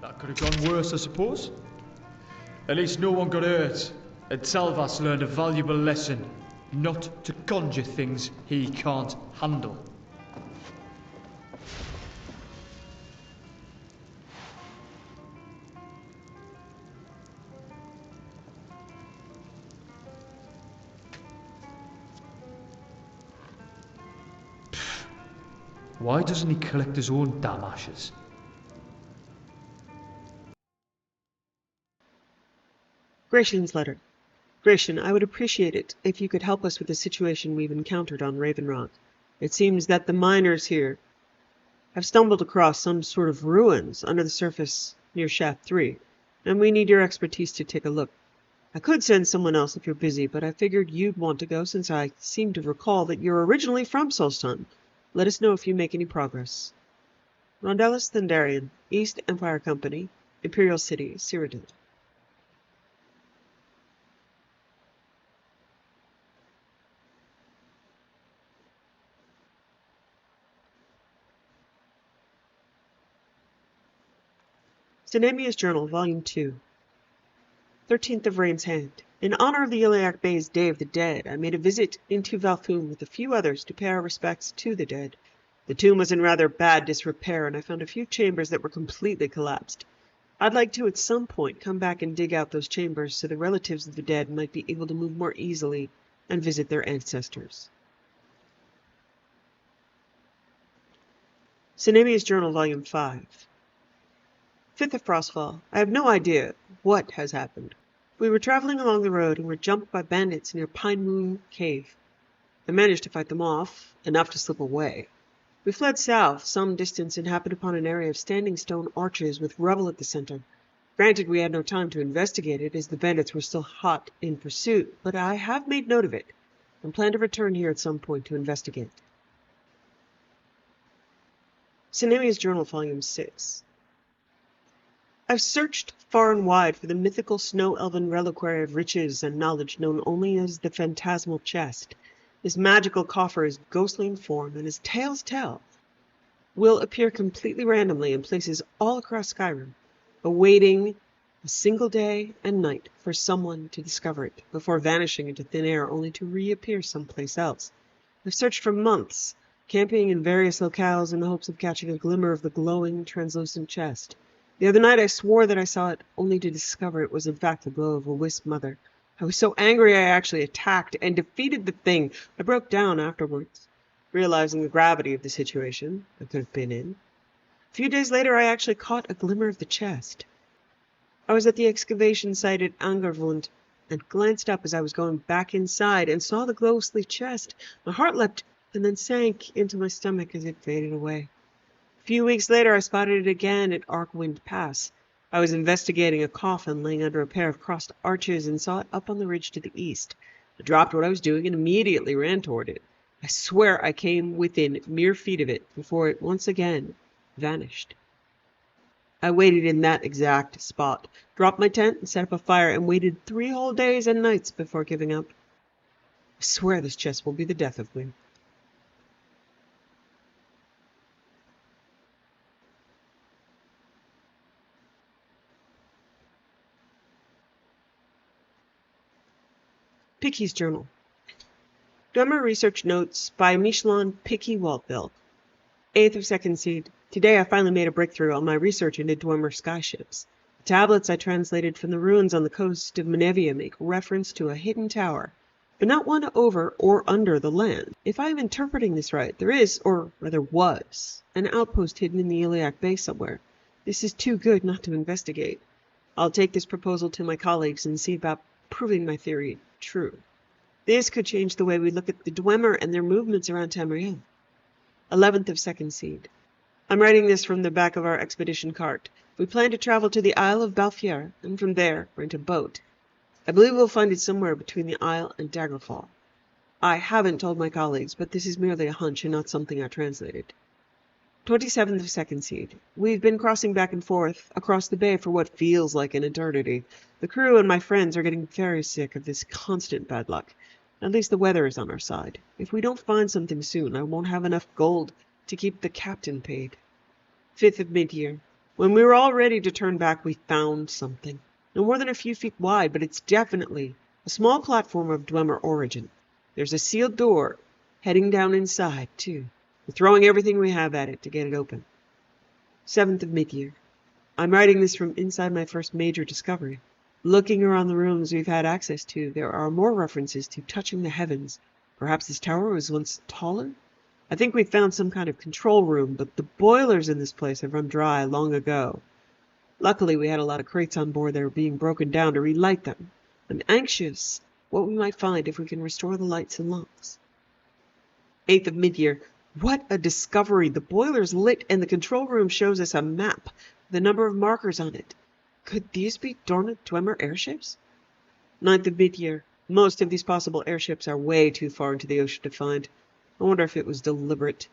That could have gone worse, I suppose. At least no one got hurt, and Salvas learned a valuable lesson. Not to conjure things he can't handle. Why doesn't he collect his own damn ashes? Gratian's letter. Gratian, I would appreciate it if you could help us with the situation we've encountered on Raven Rock. It seems that the miners here have stumbled across some sort of ruins under the surface near Shaft 3, and we need your expertise to take a look. I could send someone else if you're busy, but I figured you'd want to go since I seem to recall that you're originally from Solstheim. Let us know if you make any progress. Rondellis Thundarian, East Empire Company, Imperial City, Cyrodiil. Stenemia's Journal, Volume 2. 13th of Rain's Hand. In honor of the Iliac Bay's Day of the Dead, I made a visit into Valthoom with a few others to pay our respects to the dead. The tomb was in rather bad disrepair, and I found a few chambers that were completely collapsed. I'd like to, at some point, come back and dig out those chambers so the relatives of the dead might be able to move more easily and visit their ancestors. Stenemia's Journal, Volume 5. 5th of Frostfall. I have no idea what has happened. We were traveling along the road and were jumped by bandits near Pine Moon Cave. I managed to fight them off, enough to slip away. We fled south some distance and happened upon an area of standing stone arches with rubble at the center. Granted, we had no time to investigate it, as the bandits were still hot in pursuit, but I have made note of it, and plan to return here at some point to investigate. Stenemia's Journal, Volume 6. I've searched far and wide for the mythical snow-elven reliquary of riches and knowledge known only as the Phantasmal Chest. This magical coffer is ghostly in form, and as tales tell, will appear completely randomly in places all across Skyrim, awaiting a single day and night for someone to discover it, before vanishing into thin air only to reappear someplace else. I've searched for months, camping in various locales in the hopes of catching a glimmer of the glowing, translucent chest. The other night I swore that I saw it, only to discover it was in fact the glow of a wisp mother. I was so angry I actually attacked and defeated the thing. I broke down afterwards, realizing the gravity of the situation I could have been in. A few days later I actually caught a glimmer of the chest. I was at the excavation site at Angervund and glanced up as I was going back inside and saw the ghostly chest. My heart leapt and then sank into my stomach as it faded away. A few weeks later I spotted it again at Arkwind Pass. I was investigating a coffin laying under a pair of crossed arches and saw it up on the ridge to the east. I dropped what I was doing and immediately ran toward it. I swear I came within mere feet of it before it once again vanished. I waited in that exact spot, dropped my tent and set up a fire, and waited 3 whole days and nights before giving up. I swear this chest will be the death of me. Picky's Journal. Dwemer Research Notes by Michelin Picky Waltville. 8th of 2nd Seed. Today I finally made a breakthrough on my research into Dwemer skyships. The tablets I translated from the ruins on the coast of Menevia make reference to a hidden tower, but not one over or under the land. If I am interpreting this right, there is, or rather was, an outpost hidden in the Iliac Bay somewhere. This is too good not to investigate. I'll take this proposal to my colleagues and see about proving my theory true. This could change the way we look at the Dwemer and their movements around Tamriel. 11th of 2nd Seed. I'm writing this from the back of our expedition cart. We plan to travel to the Isle of Balfier, and from there rent a boat. I believe we'll find it somewhere between the Isle and Daggerfall. I haven't told my colleagues, but this is merely a hunch and not something I translated. 27th of 2nd Seed. We've been crossing back and forth across the bay for what feels like an eternity. The crew and my friends are getting very sick of this constant bad luck. At least the weather is on our side. If we don't find something soon, I won't have enough gold to keep the captain paid. 5th of Mid-Year. When we were all ready to turn back, we found something. No more than a few feet wide, but it's definitely a small platform of Dwemer origin. There's a sealed door heading down inside, too. We're throwing everything we have at it to get it open. 7th of Mid-Year. I'm writing this from inside my first major discovery. Looking around the rooms we've had access to, there are more references to touching the heavens. Perhaps this tower was once taller? I think we found some kind of control room, but the boilers in this place have run dry long ago. Luckily, we had a lot of crates on board that were being broken down to relight them. I'm anxious what we might find if we can restore the lights and locks. 8th of Mid-Year. What a discovery! The boiler's lit and the control room shows us a map with a number of markers on it. Could these be dormant Dwemer airships? 9th of Mid-Year. Most of these possible airships are way too far into the ocean to find. I wonder if it was deliberate.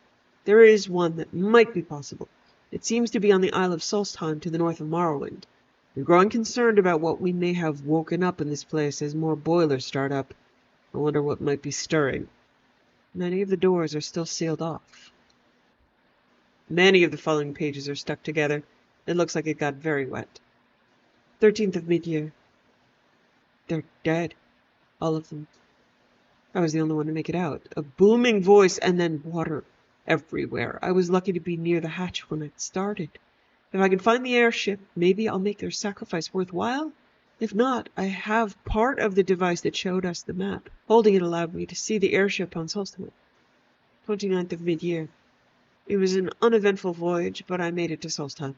There is one that might be possible. It seems to be on the Isle of Solstheim to the north of Morrowind. I'm growing concerned about what we may have woken up in this place as more boilers start up. I wonder what might be stirring. Many of the doors are still sealed off. Many of the following pages are stuck together. It looks like it got very wet. 13th of Mid-Year. They're dead. All of them. I was the only one to make it out. A booming voice and then water everywhere. I was lucky to be near the hatch when it started. If I can find the airship, maybe I'll make their sacrifice worthwhile. If not, I have part of the device that showed us the map. Holding it allowed me to see the airship on Solstheim. 29th of Mid-Year. It was an uneventful voyage, but I made it to Solstheim.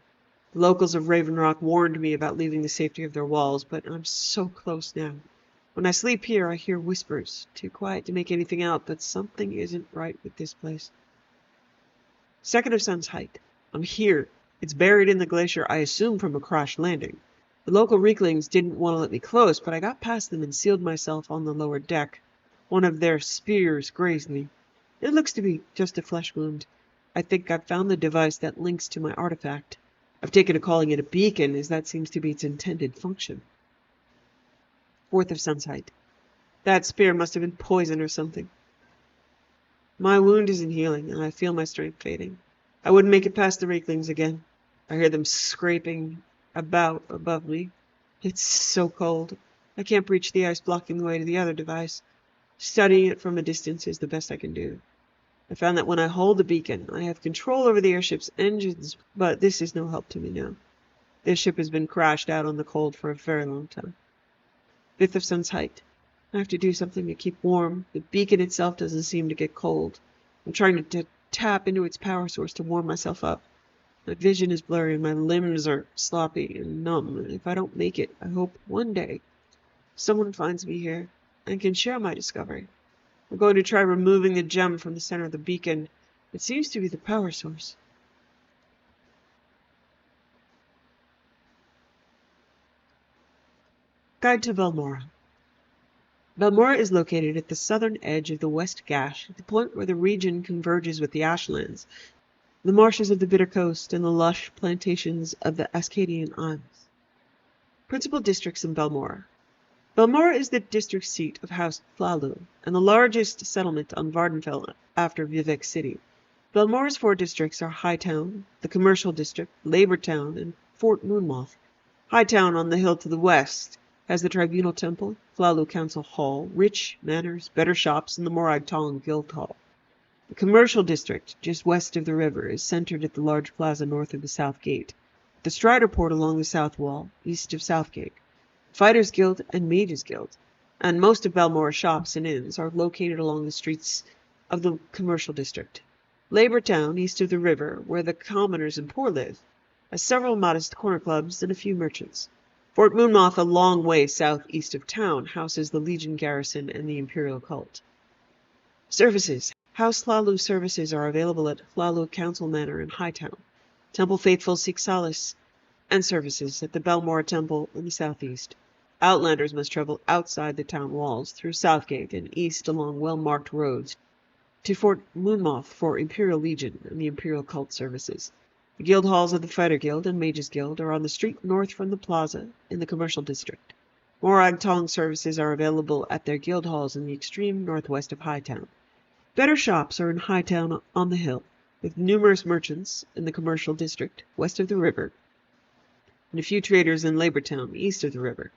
The locals of Raven Rock warned me about leaving the safety of their walls, but I'm so close now. When I sleep here, I hear whispers, too quiet to make anything out, but something isn't right with this place. 2nd of Sun's Height. I'm here. It's buried in the glacier, I assume from a crash landing. The local Reiklings didn't want to let me close, but I got past them and sealed myself on the lower deck. One of their spears grazed me. It looks to be just a flesh wound. I think I've found the device that links to my artifact. I've taken to calling it a beacon, as that seems to be its intended function. 4th of Sun's Height. That spear must have been poison or something. My wound isn't healing, and I feel my strength fading. I wouldn't make it past the Reiklings again. I hear them scraping about above me. It's so cold. I can't reach the ice blocking the way to the other device. Studying it from a distance is the best I can do. I found that when I hold the beacon, I have control over the airship's engines, but this is no help to me now. This ship has been crashed out on the cold for a very long time. 5th of Sun's Height. I have to do something to keep warm. The beacon itself doesn't seem to get cold. I'm trying to tap into its power source to warm myself up. My vision is blurry and my limbs are sloppy and numb. If I don't make it, I hope one day someone finds me here and can share my discovery. I'm going to try removing the gem from the center of the beacon. It seems to be the power source. Guide to Velmora. Velmora is located at the southern edge of the West Gash, at the point where the region converges with the Ashlands. the marshes of the Bitter Coast, and the lush plantations of the Ascadian Isles. Principal districts in Balmora. Balmora is the district seat of House Hlalu, and the largest settlement on Vardenfell after Vivec City. Balmora's 4 districts are Hightown, the Commercial District, Labour Town, and Fort Moonmoth. Hightown, on the hill to the west, has the Tribunal Temple, Hlalu Council Hall, rich manors, better shops, and the Morag Tong Guild Hall. The Commercial District, just west of the river, is centered at the large plaza north of the South Gate, the Strider Port along the south wall, east of Southgate, Fighters Guild and Mages Guild, and most of Balmora's shops and inns are located along the streets of the Commercial District. Labour Town, east of the river, where the commoners and poor live, has several modest corner clubs and a few merchants. Fort Moonmoth, a long way southeast of town, houses the Legion garrison and the Imperial cult. Services. House Hlalu services are available at Hlalu Council Manor in Hightown. Temple faithful seek solace and services at the Balmora Temple in the southeast. Outlanders must travel outside the town walls through Southgate and east along well-marked roads to Fort Moonmoth for Imperial Legion and the Imperial Cult services. The guild halls of the Fighter Guild and Mages Guild are on the street north from the plaza in the Commercial District. Morag Tong services are available at their guild halls in the extreme northwest of Hightown. Better shops are in Hightown on the hill, with numerous merchants in the Commercial District west of the river, and a few traders in Labour Town east of the river.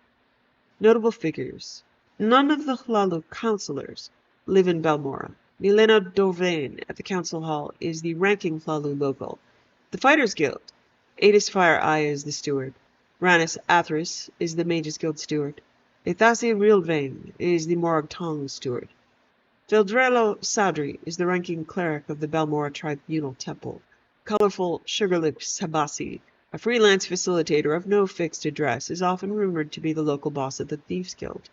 Notable figures. None of the Hlalu councillors live in Balmora. Milena Dorvain at the council hall is the ranking Hlalu local. The Fighters Guild. Adis Fire Eye is the steward. Rannis Athris is the Mages Guild steward. Ethasi Rilvain is the Morag Tong steward. Feldrello Sadri is the ranking cleric of the Balmora Tribunal Temple. Colorful Sugarlip Sabasi, a freelance facilitator of no fixed address, is often rumored to be the local boss of the Thieves Guild.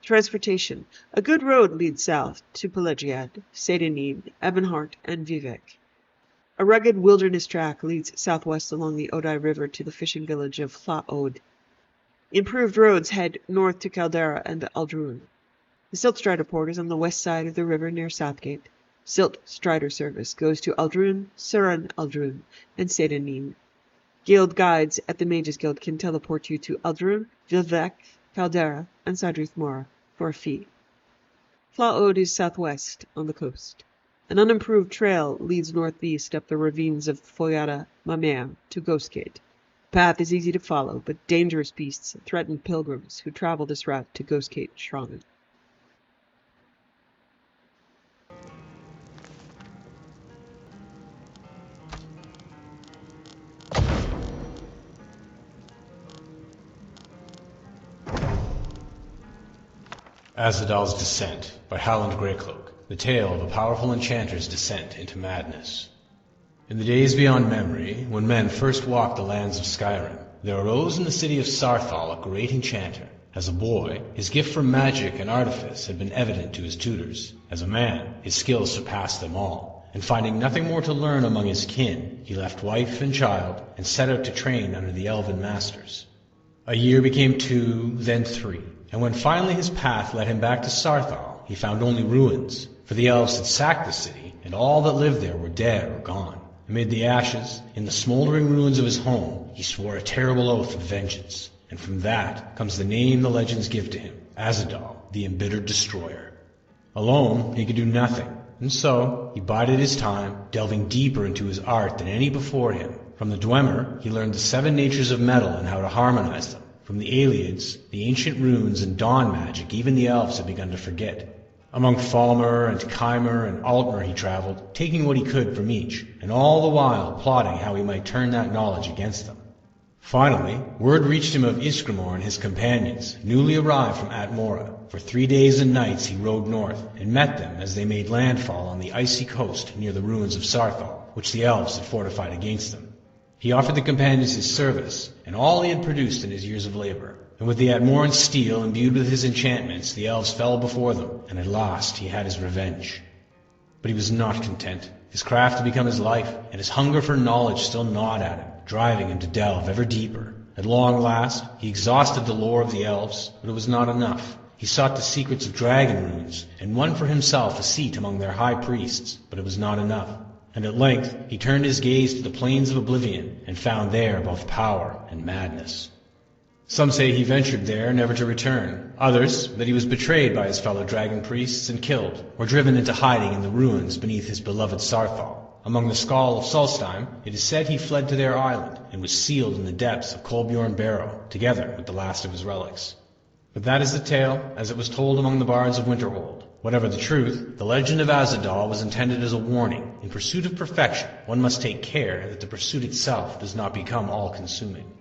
Transportation. A good road leads south to Pelagiad, Sedanine, Ebonheart, and Vivec. A rugged wilderness track leads southwest along the Odai River to the fishing village of Hlaod. Improved roads head north to Caldera and Aldrun. The Silt Strider Port is on the west side of the river near Southgate. Silt Strider service goes to Aldrun, Suran Aldrun, and Sedanine. Guild guides at the Mages Guild can teleport you to Aldrun, Vivec, Caldera, and Sadrith Mora for a fee. Hlaod is southwest on the coast. An unimproved trail leads northeast up the ravines of Foyada Mamea to Ghostgate. The path is easy to follow, but dangerous beasts threaten pilgrims who travel this route to Ghostgate Shravan. Azadal's Descent by Howland Greycloak, the tale of a powerful enchanter's descent into madness. In the days beyond memory, when men first walked the lands of Skyrim, there arose in the city of Sarthal a great enchanter. As a boy, his gift for magic and artifice had been evident to his tutors. As a man, his skills surpassed them all, and finding nothing more to learn among his kin, he left wife and child and set out to train under the elven masters. A year became 2, then 3. And when finally his path led him back to Sarthal, he found only ruins, for the elves had sacked the city, and all that lived there were dead or gone. Amid the ashes, in the smoldering ruins of his home, he swore a terrible oath of vengeance, and from that comes the name the legends give to him, Azadal, the Embittered Destroyer. Alone, he could do nothing, and so he bided his time, delving deeper into his art than any before him. From the Dwemer, he learned the 7 natures of metal and how to harmonize them. From the Aelids, the ancient runes and dawn magic even the elves had begun to forget. Among Falmer and Chimer and Altmer he traveled, taking what he could from each, and all the while plotting how he might turn that knowledge against them. Finally, word reached him of Isgrimor and his companions, newly arrived from Atmora. For 3 days and nights he rode north, and met them as they made landfall on the icy coast near the ruins of Sarthal, which the elves had fortified against them. He offered the companions his service, and all he had produced in his years of labor. And with the Atmoran steel imbued with his enchantments, the elves fell before them, and at last he had his revenge. But he was not content. His craft had become his life, and his hunger for knowledge still gnawed at him, driving him to delve ever deeper. At long last, he exhausted the lore of the elves, but it was not enough. He sought the secrets of dragon runes, and won for himself a seat among their high priests, but it was not enough. and at length he turned his gaze to the plains of oblivion and found there both power and madness. Some say he ventured there never to return, others that he was betrayed by his fellow dragon priests and killed, or driven into hiding in the ruins beneath his beloved Sarthal. Among the Skald of Solstheim, it is said he fled to their island and was sealed in the depths of Kolbjorn Barrow, together with the last of his relics. But that is the tale, as it was told among the bards of Winterhold. Whatever the truth, the legend of Azadal was intended as a warning. In pursuit of perfection, one must take care that the pursuit itself does not become all-consuming.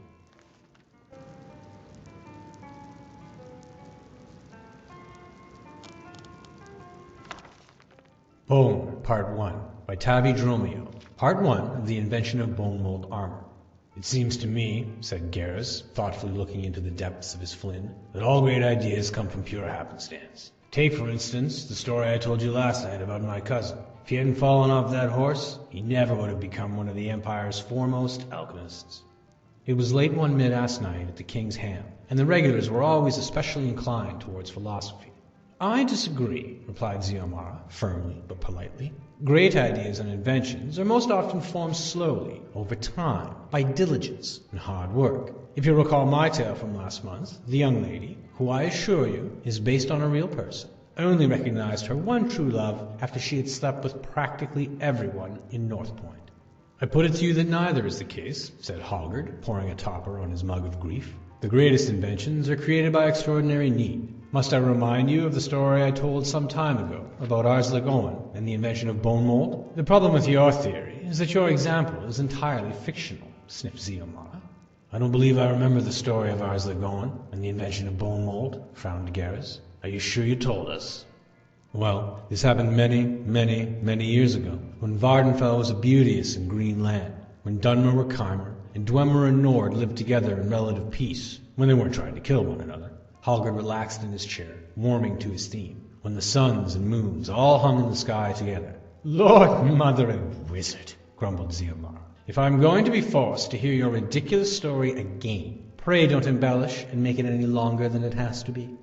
Bone, Part 1, by Tavi Dromio. Part 1 of the invention of bone mold armor. It seems to me, said Garrus, thoughtfully looking into the depths of his flint, that all great ideas come from pure happenstance. Take, for instance, the story I told you last night about my cousin. If he hadn't fallen off that horse, he never would have become one of the Empire's foremost alchemists. It was late one mid-ass night at the King's Ham, and the regulars were always especially inclined towards philosophy. I disagree, replied Ziomara, firmly but politely. Great ideas and inventions are most often formed slowly, over time, by diligence and hard work. If you recall my tale from last month, the young lady, who I assure you is based on a real person, only recognized her one true love after she had slept with practically everyone in North Point. I put it to you that neither is the case, said Hallgerd, pouring a topper on his mug of grief. The greatest inventions are created by extraordinary need. Must I remind you of the story I told some time ago about Arslik Owen and the invention of bone mold? The problem with your theory is that your example is entirely fictional, sniffed Ziomara. I don't believe I remember the story of Arslik Owen and the invention of bone mold, frowned Garrus. Are you sure you told us? Well, this happened many years ago, when Vardenfell was a beauteous and green land, when Dunmer were Chimer, and Dwemer and Nord lived together in relative peace, when they weren't trying to kill one another. Hallgerd relaxed in his chair, warming to his theme, when the suns and moons all hung in the sky together. Lord, mother, and wizard, grumbled Ziomara. If I'm going to be forced to hear your ridiculous story again, pray don't embellish and make it any longer than it has to be.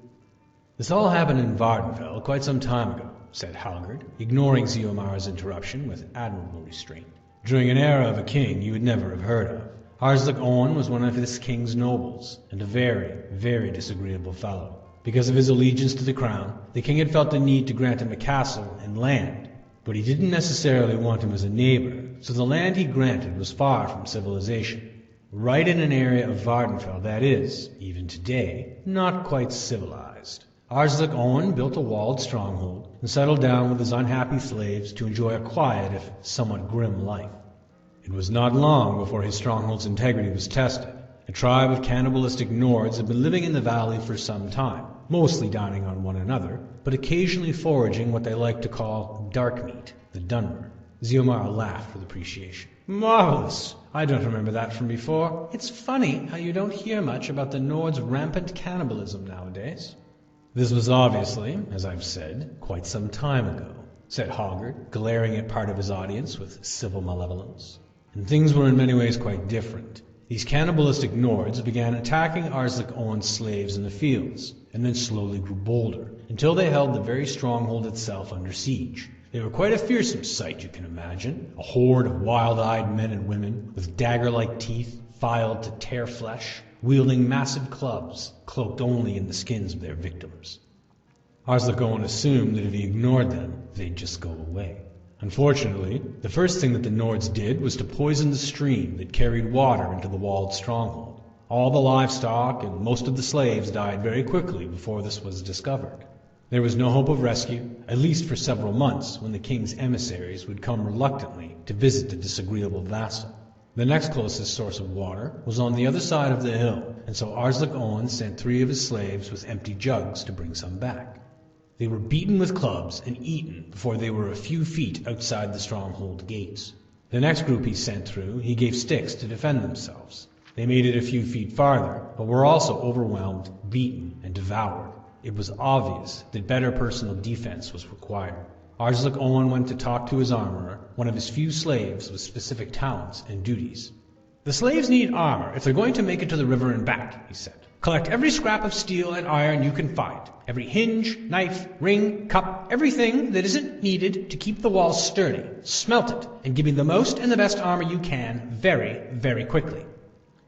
This all happened in Vardenfell quite some time ago, said Hallgerd, ignoring Ziomara's interruption with admirable restraint. During an era of a king you would never have heard of. Arslik Owen was one of this king's nobles, and a very disagreeable fellow. Because of his allegiance to the crown, the king had felt the need to grant him a castle and land, but he didn't necessarily want him as a neighbor, so the land he granted was far from civilization. Right in an area of Vardenfell that is, even today, not quite civilized. Arslik Owen built a walled stronghold and settled down with his unhappy slaves to enjoy a quiet if somewhat grim life. It was not long before his stronghold's integrity was tested. A tribe of cannibalistic Nords had been living in the valley for some time, mostly dining on one another, but occasionally foraging what they like to call dark meat, the Dunmer. Ziomara laughed with appreciation. Marvelous! I don't remember that from before. It's funny how you don't hear much about the Nords' rampant cannibalism nowadays. This was obviously, as I've said, quite some time ago, said Hallgerd, glaring at part of his audience with civil malevolence. And things were in many ways quite different. These cannibalistic Nords began attacking Arslik Owen's slaves in the fields, and then slowly grew bolder, until they held the very stronghold itself under siege. They were quite a fearsome sight, you can imagine. A horde of wild-eyed men and women, with dagger-like teeth, filed to tear flesh, wielding massive clubs, cloaked only in the skins of their victims. Arslik Owen assumed that if he ignored them, they'd just go away. Unfortunately, the first thing that the Nords did was to poison the stream that carried water into the walled stronghold. All the livestock and most of the slaves died very quickly before this was discovered. There was no hope of rescue, at least for several months, when the king's emissaries would come reluctantly to visit the disagreeable vassal. The next closest source of water was on the other side of the hill, and so Arslik Owen sent 3 of his slaves with empty jugs to bring some back. They were beaten with clubs and eaten before they were a few feet outside the stronghold gates. The next group he sent through, he gave sticks to defend themselves. They made it a few feet farther, but were also overwhelmed, beaten, and devoured. It was obvious that better personal defense was required. Arslik Owen went to talk to his armorer, one of his few slaves with specific talents and duties. The slaves need armor if they're going to make it to the river and back, he said. Collect every scrap of steel and iron you can find. Every hinge, knife, ring, cup, everything that isn't needed to keep the walls sturdy. Smelt it, and give me the most and the best armor you can, very, very quickly.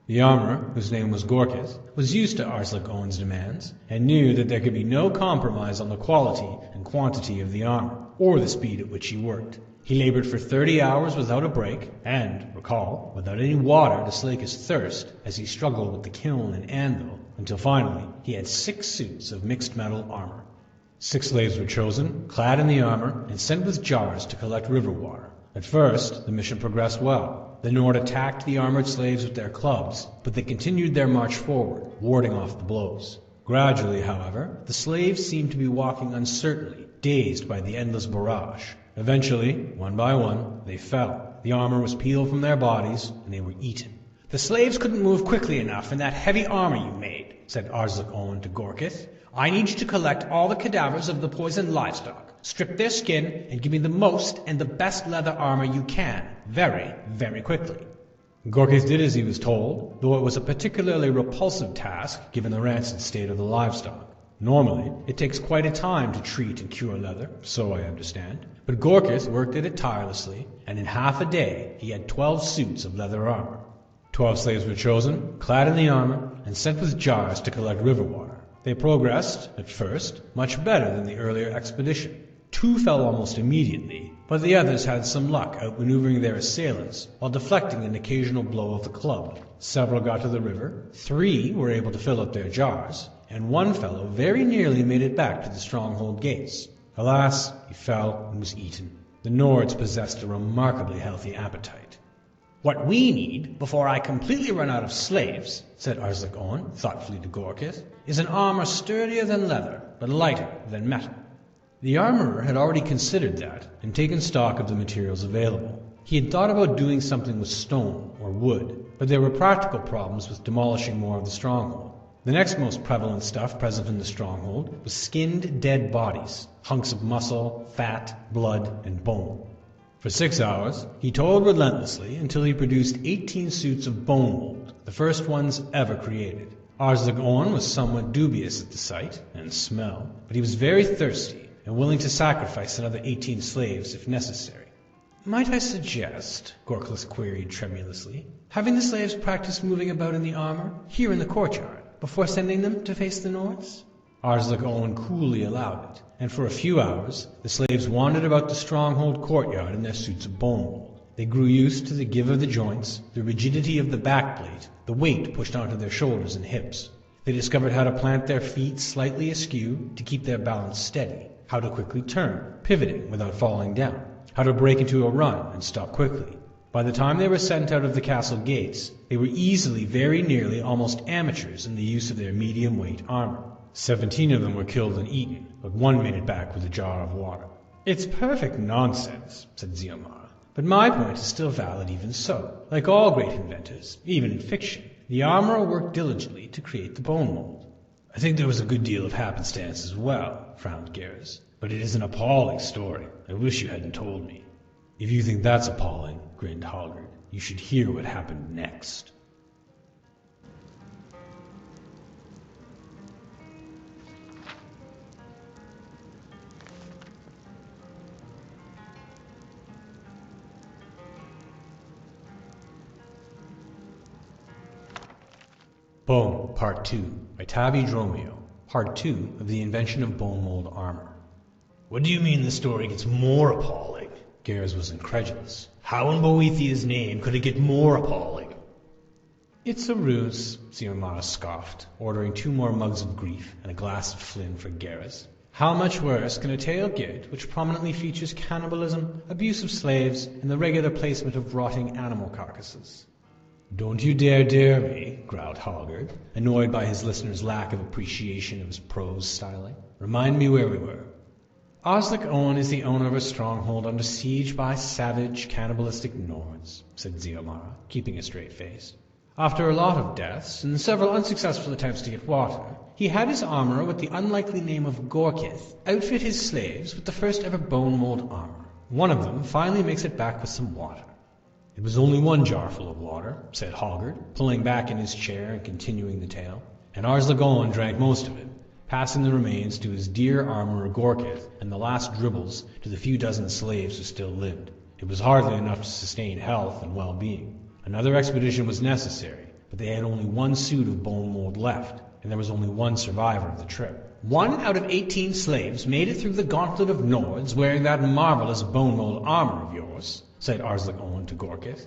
The armorer, whose name was Gorkith, was used to Arslik Owen's demands, and knew that there could be no compromise on the quality and quantity of the armor, or the speed at which he worked. He labored for 30 hours without a break, and, recall, without any water to slake his thirst, as he struggled with the kiln and anvil, until finally he had 6 suits of mixed metal armor. 6 slaves were chosen, clad in the armor, and sent with jars to collect river water. At first, the mission progressed well. The Nord attacked the armored slaves with their clubs, but they continued their march forward, warding off the blows. Gradually, however, the slaves seemed to be walking uncertainly, dazed by the endless barrage. Eventually, one by one, they fell. The armor was peeled from their bodies, and they were eaten. "The slaves couldn't move quickly enough in that heavy armor you made," said Arslik Owen to Gorkith. "I need you to collect all the cadavers of the poisoned livestock, strip their skin, and give me the most and the best leather armor you can, very, very quickly." Gorkith did as he was told, though it was a particularly repulsive task given the rancid state of the livestock. Normally, it takes quite a time to treat and cure leather, so I understand, but Gorkith worked at it tirelessly, and in half a day he had 12 suits of leather armor. 12 slaves were chosen, clad in the armor, and sent with jars to collect river water. They progressed, at first, much better than the earlier expedition. 2 fell almost immediately, but the others had some luck outmaneuvering their assailants while deflecting an occasional blow of the club. Several got to the river, 3 were able to fill up their jars, and 1 fellow very nearly made it back to the stronghold gates. Alas, he fell and was eaten. The Nords possessed a remarkably healthy appetite. "What we need, before I completely run out of slaves," said Arslik Owen thoughtfully to Gorkith, "is an armor sturdier than leather, but lighter than metal." The armorer had already considered that, and taken stock of the materials available. He had thought about doing something with stone or wood, but there were practical problems with demolishing more of the stronghold. The next most prevalent stuff present in the stronghold was skinned dead bodies, hunks of muscle, fat, blood, and bone. For 6 hours, he toiled relentlessly until he produced 18 suits of bone mold, the first ones ever created. Arslik Owen was somewhat dubious at the sight and smell, but he was very thirsty and willing to sacrifice another 18 slaves if necessary. "Might I suggest," Gorkith queried tremulously, "having the slaves practice moving about in the armor, here in the courtyard, before sending them to face the Nords?" Arslik Owen coolly allowed it, and for a few hours the slaves wandered about the stronghold courtyard in their suits of bone mold. They grew used to the give of the joints, the rigidity of the backplate, the weight pushed onto their shoulders and hips. They discovered how to plant their feet slightly askew to keep their balance steady, how to quickly turn, pivoting without falling down, how to break into a run and stop quickly. By the time they were sent out of the castle gates, they were easily very nearly almost amateurs in the use of their medium-weight armor. 17 of them were killed and eaten, but 1 made it back with a jar of water. "It's perfect nonsense," said Ziomara, "but my point is still valid even so. Like all great inventors, even in fiction, the armorer worked diligently to create the bone mold." "I think there was a good deal of happenstance as well," frowned Garrus, "but it is an appalling story. I wish you hadn't told me." "If you think that's appalling," grinned Hallgerd, "you should hear what happened next." Bone, Part 2, by Tavi Dromio, Part 2 of the Invention of Bone Mold Armor. "What do you mean the story gets more appalling?" Garrus was incredulous. "How in Boethiah's name could it get more appalling?" "It's a ruse," Ziomara scoffed, ordering 2 more mugs of grief and a glass of Flynn for Garrus. "How much worse can a tale get which prominently features cannibalism, abuse of slaves, and the regular placement of rotting animal carcasses?" "Don't you dare me," growled Hallgerd, annoyed by his listener's lack of appreciation of his prose styling. "Remind me where we were." "Arslik Owen is the owner of a stronghold under siege by savage, cannibalistic Nords," said Ziomara, keeping a straight face. "After a lot of deaths, and several unsuccessful attempts to get water, he had his armorer with the unlikely name of Gorkith outfit his slaves with the first ever bone mold armor. One of them finally makes it back with some water. "It was only 1 jar full of water," said Hallgerd, pulling back in his chair and continuing the tale. and Arslan Owen drank most of it, passing the remains to his dear armorer Gorkith and the last dribbles to the few dozen slaves who still lived. It was hardly enough to sustain health and well-being. Another expedition was necessary, but they had only one suit of bone mold left, and there was only one survivor of the trip. 1 out of 18 slaves made it through the gauntlet of Nords wearing that marvelous bone mold armor of yours, said Arslan Owen to Gorkith.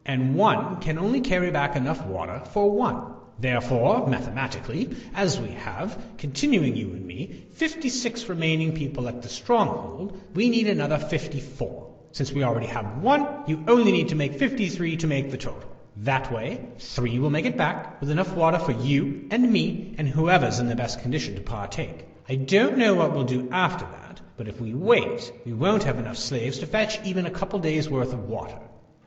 And 1 can only carry back enough water for 1. Therefore, mathematically, as we have, continuing you and me, 56 remaining people at the stronghold, we need another 54. Since we already have 1, you only need to make 53 to make the total. That way, 3 will make it back, with enough water for you and me and whoever's in the best condition to partake. I don't know what we'll do after that, but if we wait, we won't have enough slaves to fetch even a couple days' worth of water.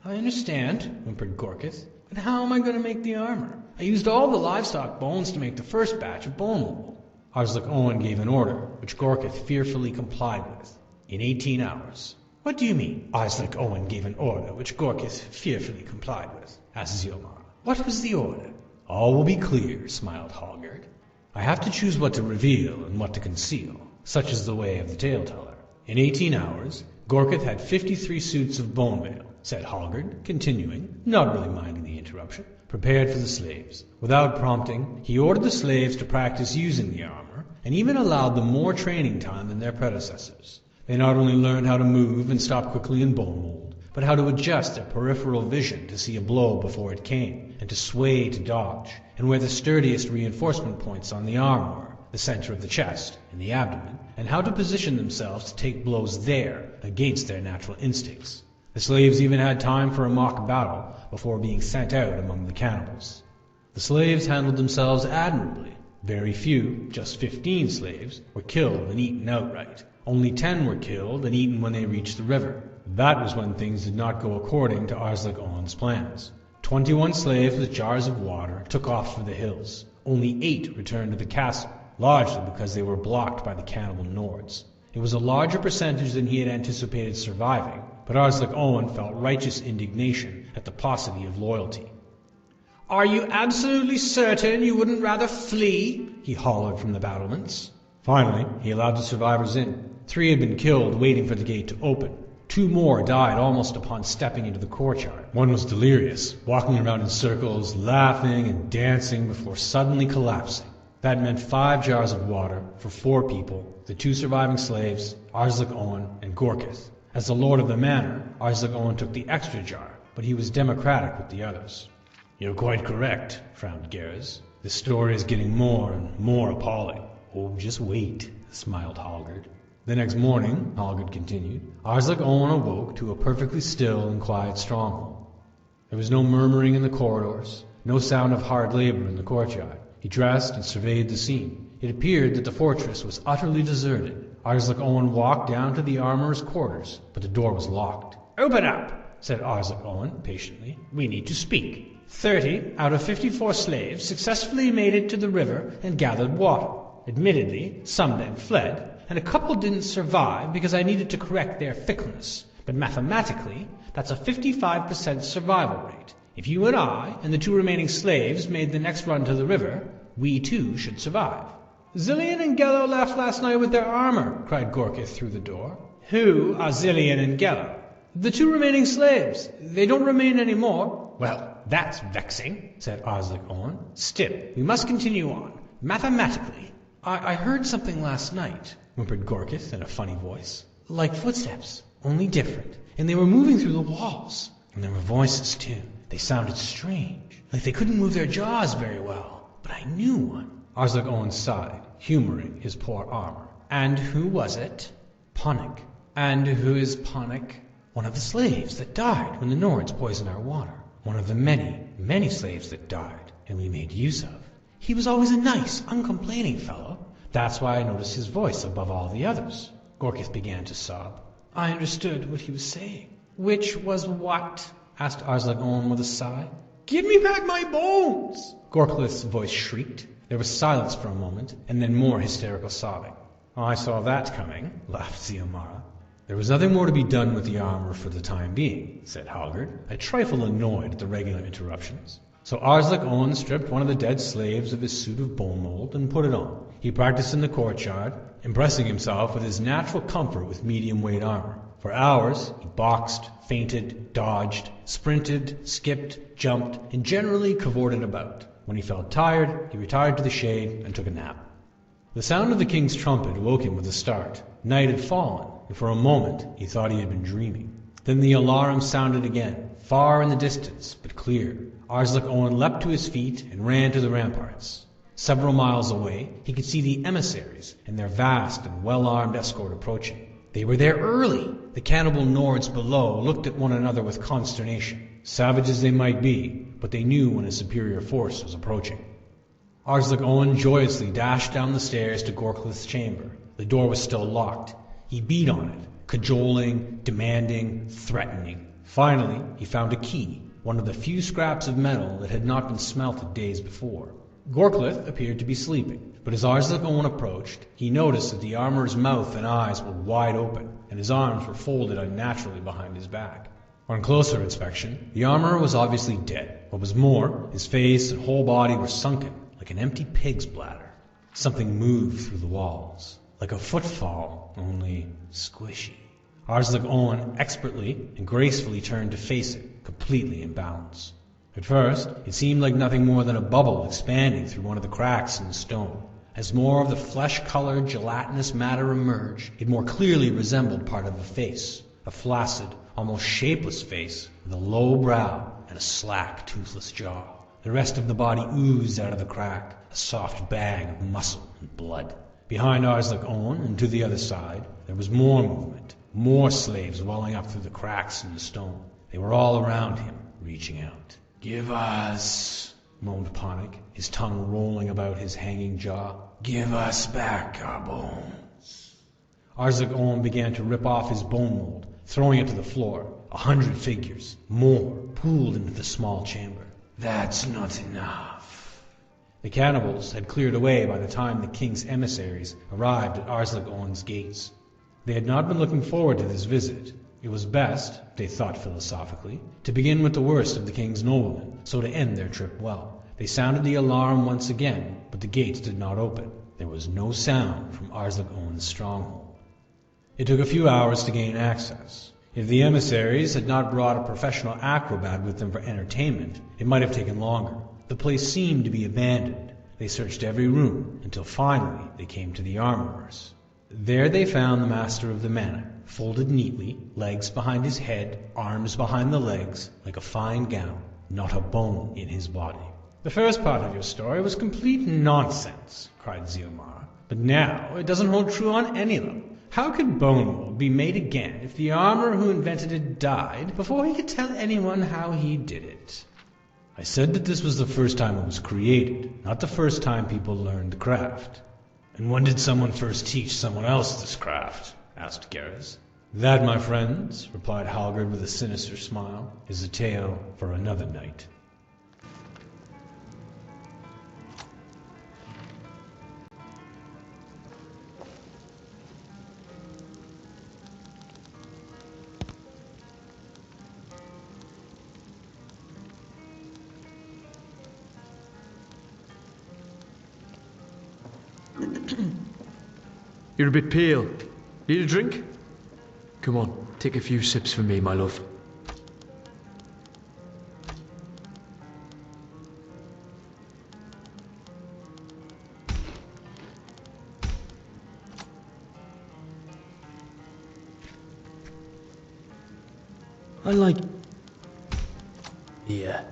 I understand, whimpered Gorkith, but how am I going to make the armor? I used all the livestock bones to make the first batch of bone mold. Arslan Owen gave an order, which Gorkith fearfully complied with. In 18 hours. What do you mean? Arslan Owen gave an order, which Gorkith fearfully complied with, asked Ziomara. What was the order? All will be clear, smiled Hallgerd. I have to choose what to reveal and what to conceal. Such is the way of the tale-teller. In 18 hours, Gorkith had 53 suits of bone mail, said Hallgerd, continuing, not really minding the interruption, prepared for the slaves. Without prompting, he ordered the slaves to practice using the armor, and even allowed them more training time than their predecessors. They not only learned how to move and stop quickly in bone mold, but how to adjust their peripheral vision to see a blow before it came, and to sway to dodge, and where the sturdiest reinforcement points on the arm were, the center of the chest, and the abdomen, and how to position themselves to take blows there, against their natural instincts. The slaves even had time for a mock battle before being sent out among the cannibals. The slaves handled themselves admirably. Very few, just 15 slaves, were killed and eaten outright. Only 10 were killed and eaten when they reached the river. That was when things did not go according to Arslan Owen's plans. 21 slaves with jars of water took off for the hills. Only 8 returned to the castle, largely because they were blocked by the cannibal Nords. It was a larger percentage than he had anticipated surviving, but Arslan Owen felt righteous indignation at the paucity of loyalty. Are you absolutely certain you wouldn't rather flee? He hollered from the battlements. Finally, he allowed the survivors in. 3 had been killed waiting for the gate to open. 2 more died almost upon stepping into the courtyard. One was delirious, walking around in circles, laughing and dancing before suddenly collapsing. That meant 5 jars of water for 4 people, the 2 surviving slaves, Arslan Owen and Gorkith. As the lord of the manor, Arslan Owen took the extra jar, but he was democratic with the others. You're quite correct, frowned Garrus. This story is getting more and more appalling. Oh, just wait, smiled Hallgerd. The next morning, Hallgerd continued, Arslan Owen awoke to a perfectly still and quiet stronghold. There was no murmuring in the corridors, no sound of hard labor in the courtyard. He dressed and surveyed the scene. It appeared that the fortress was utterly deserted. Arslan Owen walked down to the armorer's quarters, but the door was locked. Open up, said Arslan Owen patiently. We need to speak. 30 out of 54 slaves successfully made it to the river and gathered water. Admittedly, some then fled, and a couple didn't survive because I needed to correct their fickleness. But mathematically, that's a 55% survival rate. If you and I and the 2 remaining slaves made the next run to the river, we too should survive. Zillion and Gello left last night with their armor, cried Gorkith through the door. Who are Zillion and Gello? The 2 remaining slaves. They don't remain any more. Well, that's vexing, said Arslan Owen. Still, we must continue on. Mathematically, I heard something last night, whimpered Gorkith in a funny voice. Like footsteps, only different. And they were moving through the walls. And there were voices, too. They sounded strange, like they couldn't move their jaws very well. But I knew one. Arslan Owen sighed, humoring his poor armor. And who was it? Punnik. And who is Punnik? One of the slaves that died when the Nords poisoned our water. One of the many, many slaves that died, and we made use of. He was always a nice, uncomplaining fellow. That's why I noticed his voice above all the others. Gorkith began to sob. I understood what he was saying. Which was what? Asked Arslan Owen with a sigh. Give me back my bones! Gorkith's voice shrieked. There was silence for a moment, and then more hysterical sobbing. I saw that coming, laughed Ziomara. There was nothing more to be done with the armor for the time being, said Hallgerd, a trifle annoyed at the regular interruptions. So Arslik Owen stripped one of the dead slaves of his suit of bone mold and put it on. He practiced in the courtyard, impressing himself with his natural comfort with medium-weight armor. For hours, he boxed, feinted, dodged, sprinted, skipped, jumped, and generally cavorted about. When he felt tired, he retired to the shade and took a nap. The sound of the king's trumpet woke him with a start. Night had fallen, and for a moment he thought he had been dreaming. Then the alarm sounded again, far in the distance, but clear. Arslik Owen leapt to his feet and ran to the ramparts. Several miles away, he could see the emissaries and their vast and well-armed escort approaching. They were there early! The cannibal Nords below looked at one another with consternation. Savages they might be, but they knew when a superior force was approaching. Arslik Owen joyously dashed down the stairs to Gorklith's chamber. The door was still locked. He beat on it, cajoling, demanding, threatening. Finally, he found a key, one of the few scraps of metal that had not been smelted days before. Gorklith appeared to be sleeping, but as Arslik Owen approached, he noticed that the armorer's mouth and eyes were wide open, and his arms were folded unnaturally behind his back. On closer inspection, the armorer was obviously dead. What was more, his face and whole body were sunken, like an empty pig's bladder. Something moved through the walls, like a footfall, only squishy. Arslik Owen expertly and gracefully turned to face it, completely in balance. At first, it seemed like nothing more than a bubble expanding through one of the cracks in the stone. As more of the flesh-colored, gelatinous matter emerged, it more clearly resembled part of a face. A flaccid, almost shapeless face, with a low brow and a slack, toothless jaw. The rest of the body oozed out of the crack, a soft bag of muscle and blood. Behind Arslik Owen and to the other side, there was more movement, more slaves welling up through the cracks in the stone. They were all around him, reaching out. "Give us," moaned Panik, his tongue rolling about his hanging jaw. "Give us back our bones." Arslik Owen began to rip off his bone mold, throwing it to the floor. 100 figures, more, pooled into the small chamber. "That's not enough." The cannibals had cleared away by the time the king's emissaries arrived at Arslik Owen's gates. They had not been looking forward to this visit. It was best, they thought philosophically, to begin with the worst of the king's noblemen, so to end their trip well. They sounded the alarm once again, but the gates did not open. There was no sound from Arslik Owen's stronghold. It took a few hours to gain access. If the emissaries had not brought a professional acrobat with them for entertainment, it might have taken longer. The place seemed to be abandoned. They searched every room, until finally they came to the armorer's. There they found the master of the manor, folded neatly, legs behind his head, arms behind the legs, like a fine gown, not a bone in his body. "The first part of your story was complete nonsense," cried Ziomara. "But now it doesn't hold true on any level. How could bone mold be made again if the armorer who invented it died before he could tell anyone how he did it?" "I said that this was the first time it was created, not the first time people learned the craft." "And when did someone first teach someone else this craft?" asked Garrus. "That, my friends," replied Halgard with a sinister smile, "is a tale for another night." You're a bit pale. Need a drink? Come on, take a few sips for me, my love. I like... Yeah.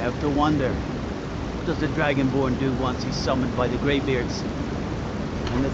have to wonder, what does the Dragonborn do once he's summoned by the Greybeards? And Of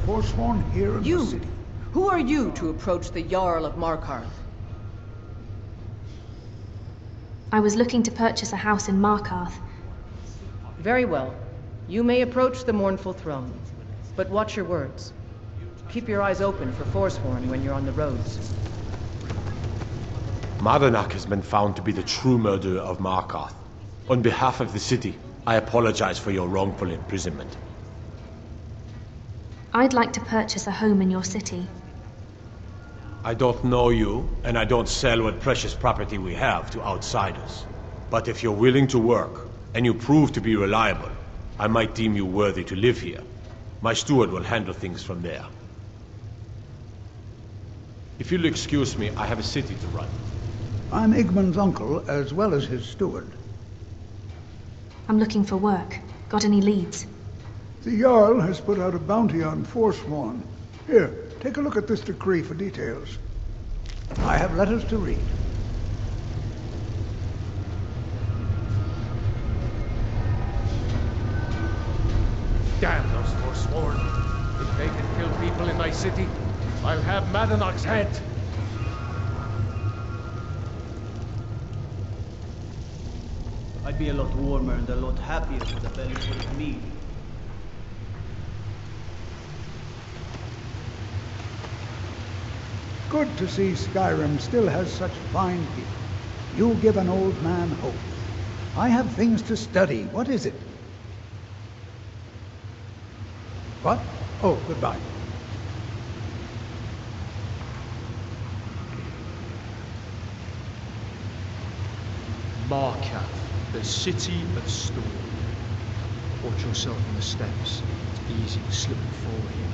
Forsworn here in the city. Who are you to approach the Jarl of Markarth? I was looking to purchase a house in Markarth. Very well. You may approach the mournful throne, but watch your words. Keep your eyes open for Forsworn when you're on the roads. Madanak has been found to be the true murderer of Markarth. On behalf of the city, I apologize for your wrongful imprisonment. I'd like to purchase a home in your city. I don't know you, and I don't sell what precious property we have to outsiders. But if you're willing to work, and you prove to be reliable, I might deem you worthy to live here. My steward will handle things from there. If you'll excuse me, I have a city to run. I'm Igmund's uncle, as well as his steward. I'm looking for work. Got any leads? The Jarl has put out a bounty on Forsworn. Here, take a look at this decree for details. I have letters to read. Damn those Forsworn. If they can kill people in my city, I'll have Madanach's head. I'd be a lot warmer and a lot happier with a belly full of mead. Good to see Skyrim still has such fine people. You give an old man hope. I have things to study. What is it? What? Oh, goodbye. Markarth, the city of storm. Watch yourself on the steps. It's easy to slip and fall here.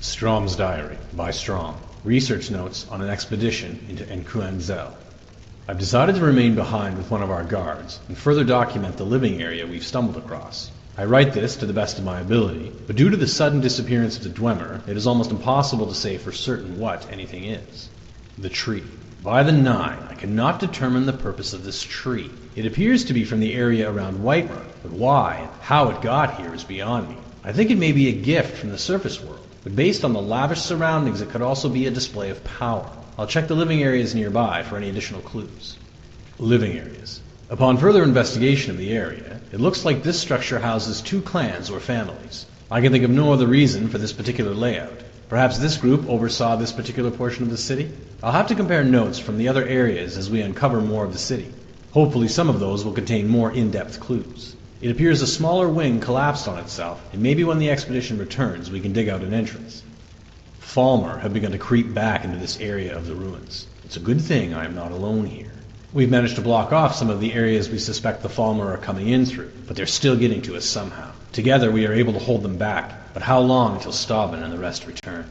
Strom's Diary, by Strom. Research notes on an expedition into Enkuanzel. I've decided to remain behind with one of our guards and further document the living area we've stumbled across. I write this to the best of my ability, but due to the sudden disappearance of the Dwemer, it is almost impossible to say for certain what anything is. The tree. By the Nine, I cannot determine the purpose of this tree. It appears to be from the area around Whiterun, but why and how it got here is beyond me. I think it may be a gift from the surface world, but based on the lavish surroundings, it could also be a display of power. I'll check the living areas nearby for any additional clues. Living areas. Upon further investigation of the area, it looks like this structure houses 2 clans or families. I can think of no other reason for this particular layout. Perhaps this group oversaw this particular portion of the city? I'll have to compare notes from the other areas as we uncover more of the city. Hopefully some of those will contain more in-depth clues. It appears a smaller wing collapsed on itself, and maybe when the expedition returns we can dig out an entrance. Falmer have begun to creep back into this area of the ruins. It's a good thing I am not alone here. We've managed to block off some of the areas we suspect the Falmer are coming in through, but they're still getting to us somehow. Together we are able to hold them back, but how long until Stauben and the rest return?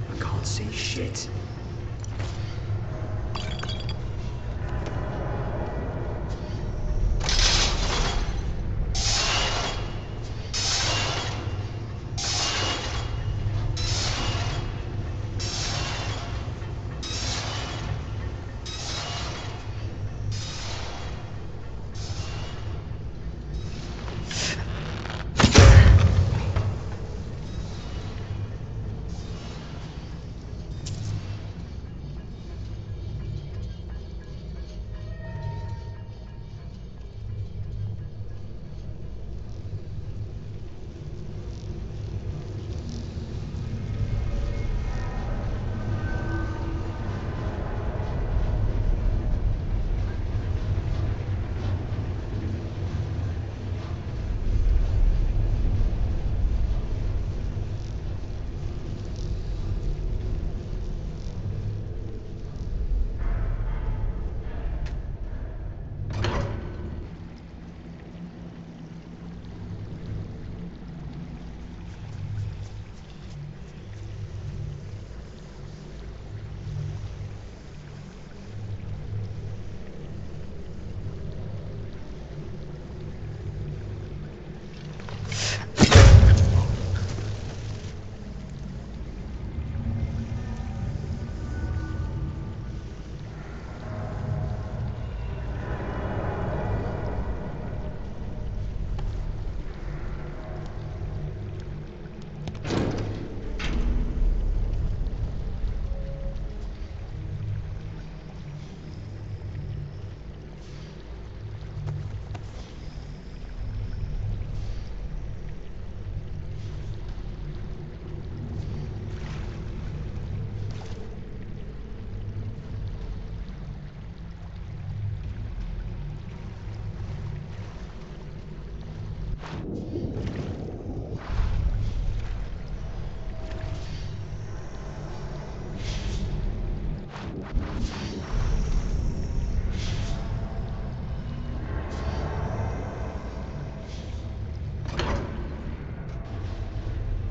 I can't see shit.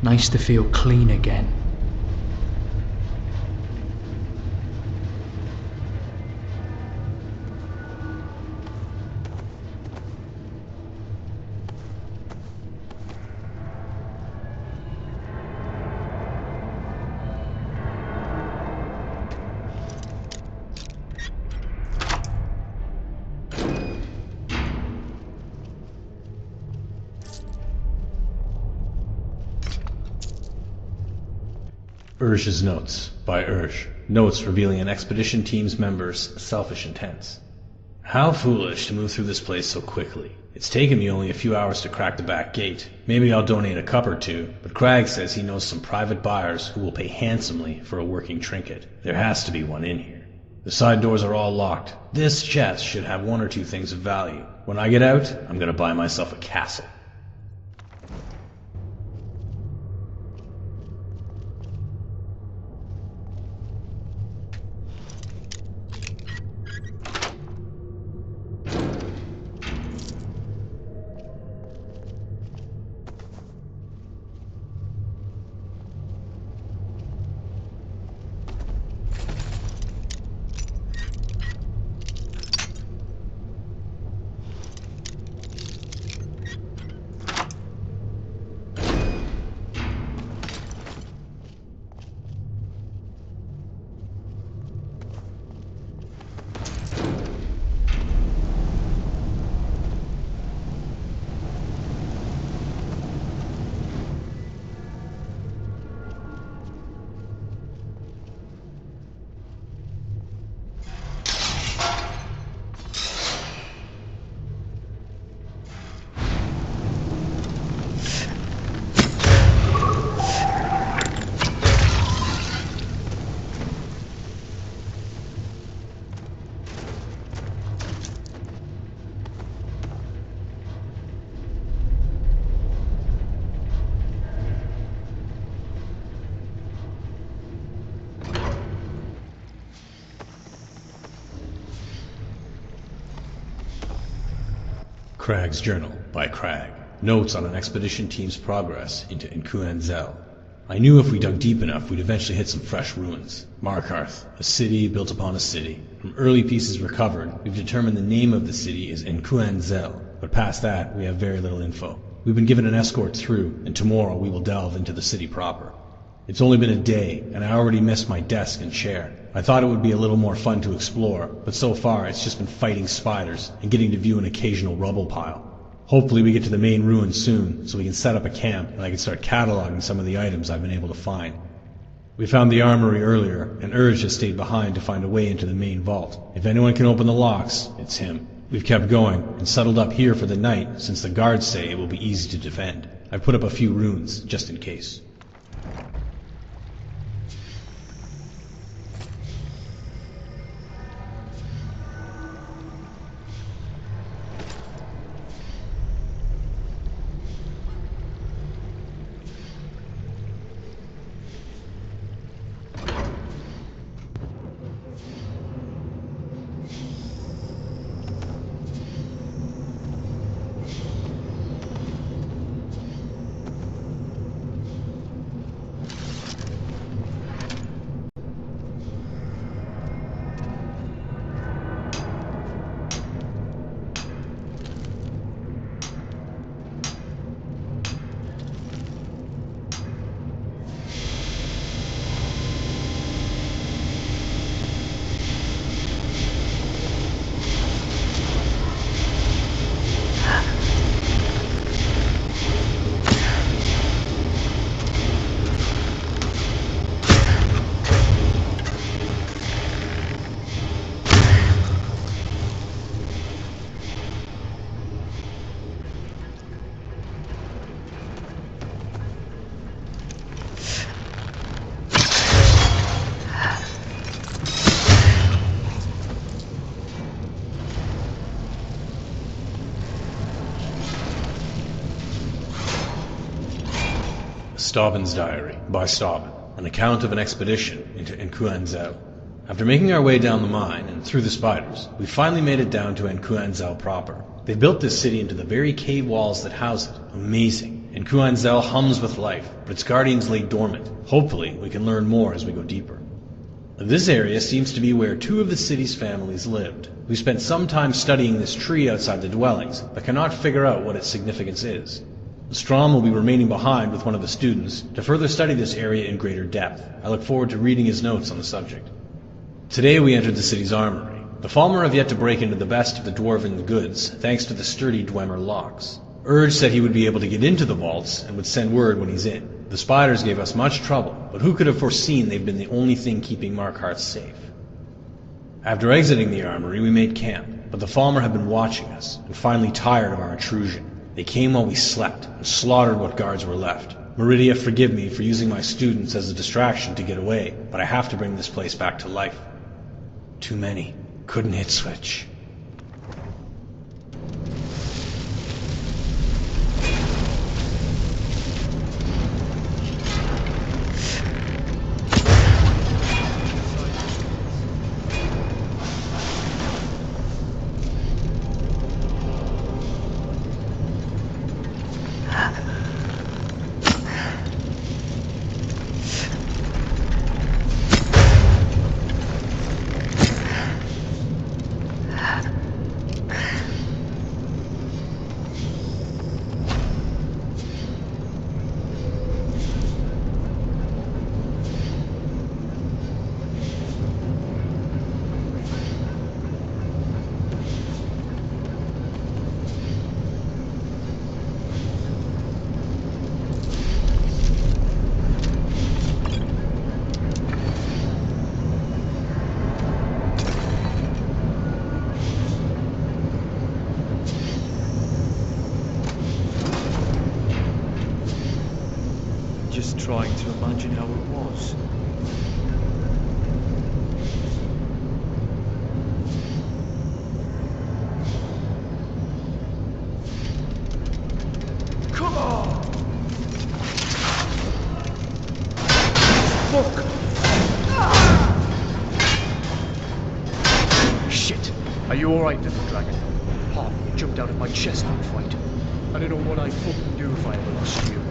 Nice to feel clean again. Ursh's Notes, by Ursh. Notes revealing an expedition team's members' selfish intents. How foolish to move through this place so quickly. It's taken me only a few hours to crack the back gate. Maybe I'll donate a cup or two, but Crag says he knows some private buyers who will pay handsomely for a working trinket. There has to be one in here. The side doors are all locked. This chest should have one or two things of value. When I get out, I'm gonna buy myself a castle. Crag's Journal by Crag. Notes on an expedition team's progress into Inkuanzel. I knew if we dug deep enough, we'd eventually hit some fresh ruins. Markarth, a city built upon a city. From early pieces recovered, we've determined the name of the city is Inkuanzel, but past that, we have very little info. We've been given an escort through, and tomorrow we will delve into the city proper. It's only been a day, and I already missed my desk and chair. I thought it would be a little more fun to explore, but so far it's just been fighting spiders and getting to view an occasional rubble pile. Hopefully we get to the main ruins soon, so we can set up a camp and I can start cataloging some of the items I've been able to find. We found the armory earlier, and Urge has stayed behind to find a way into the main vault. If anyone can open the locks, it's him. We've kept going, and settled up here for the night, since the guards say it will be easy to defend. I've put up a few runes, just in case. Stauben's Diary, by Stauben, an account of an expedition into Inkuanzel. After making our way down the mine and through the spiders, we finally made it down to Inkuanzel proper. They built this city into the very cave walls that house it. Amazing. Inkuanzel hums with life, but its guardians lay dormant. Hopefully, we can learn more as we go deeper. This area seems to be where two of the city's families lived. We spent some time studying this tree outside the dwellings, but cannot figure out what its significance is. Strom will be remaining behind with one of the students to further study this area in greater depth. I look forward to reading his notes on the subject. Today we entered the city's armory. The Falmer have yet to break into the best of the dwarven goods, thanks to the sturdy Dwemer locks. Urge said he would be able to get into the vaults and would send word when he's in. The spiders gave us much trouble, but who could have foreseen they've been the only thing keeping Markarth safe? After exiting the armory, we made camp, but the Falmer have been watching us, and finally tired of our intrusion. They came while we slept, and slaughtered what guards were left. Meridia, forgive me for using my students as a distraction to get away, but I have to bring this place back to life. Too many. Couldn't hit switch. Just trying to imagine how it was. Come on! Fuck! Shit! Are you alright, little dragon? Half of me jumped out of my chest that fight. I don't know what I'd fucking do if I ever lost you.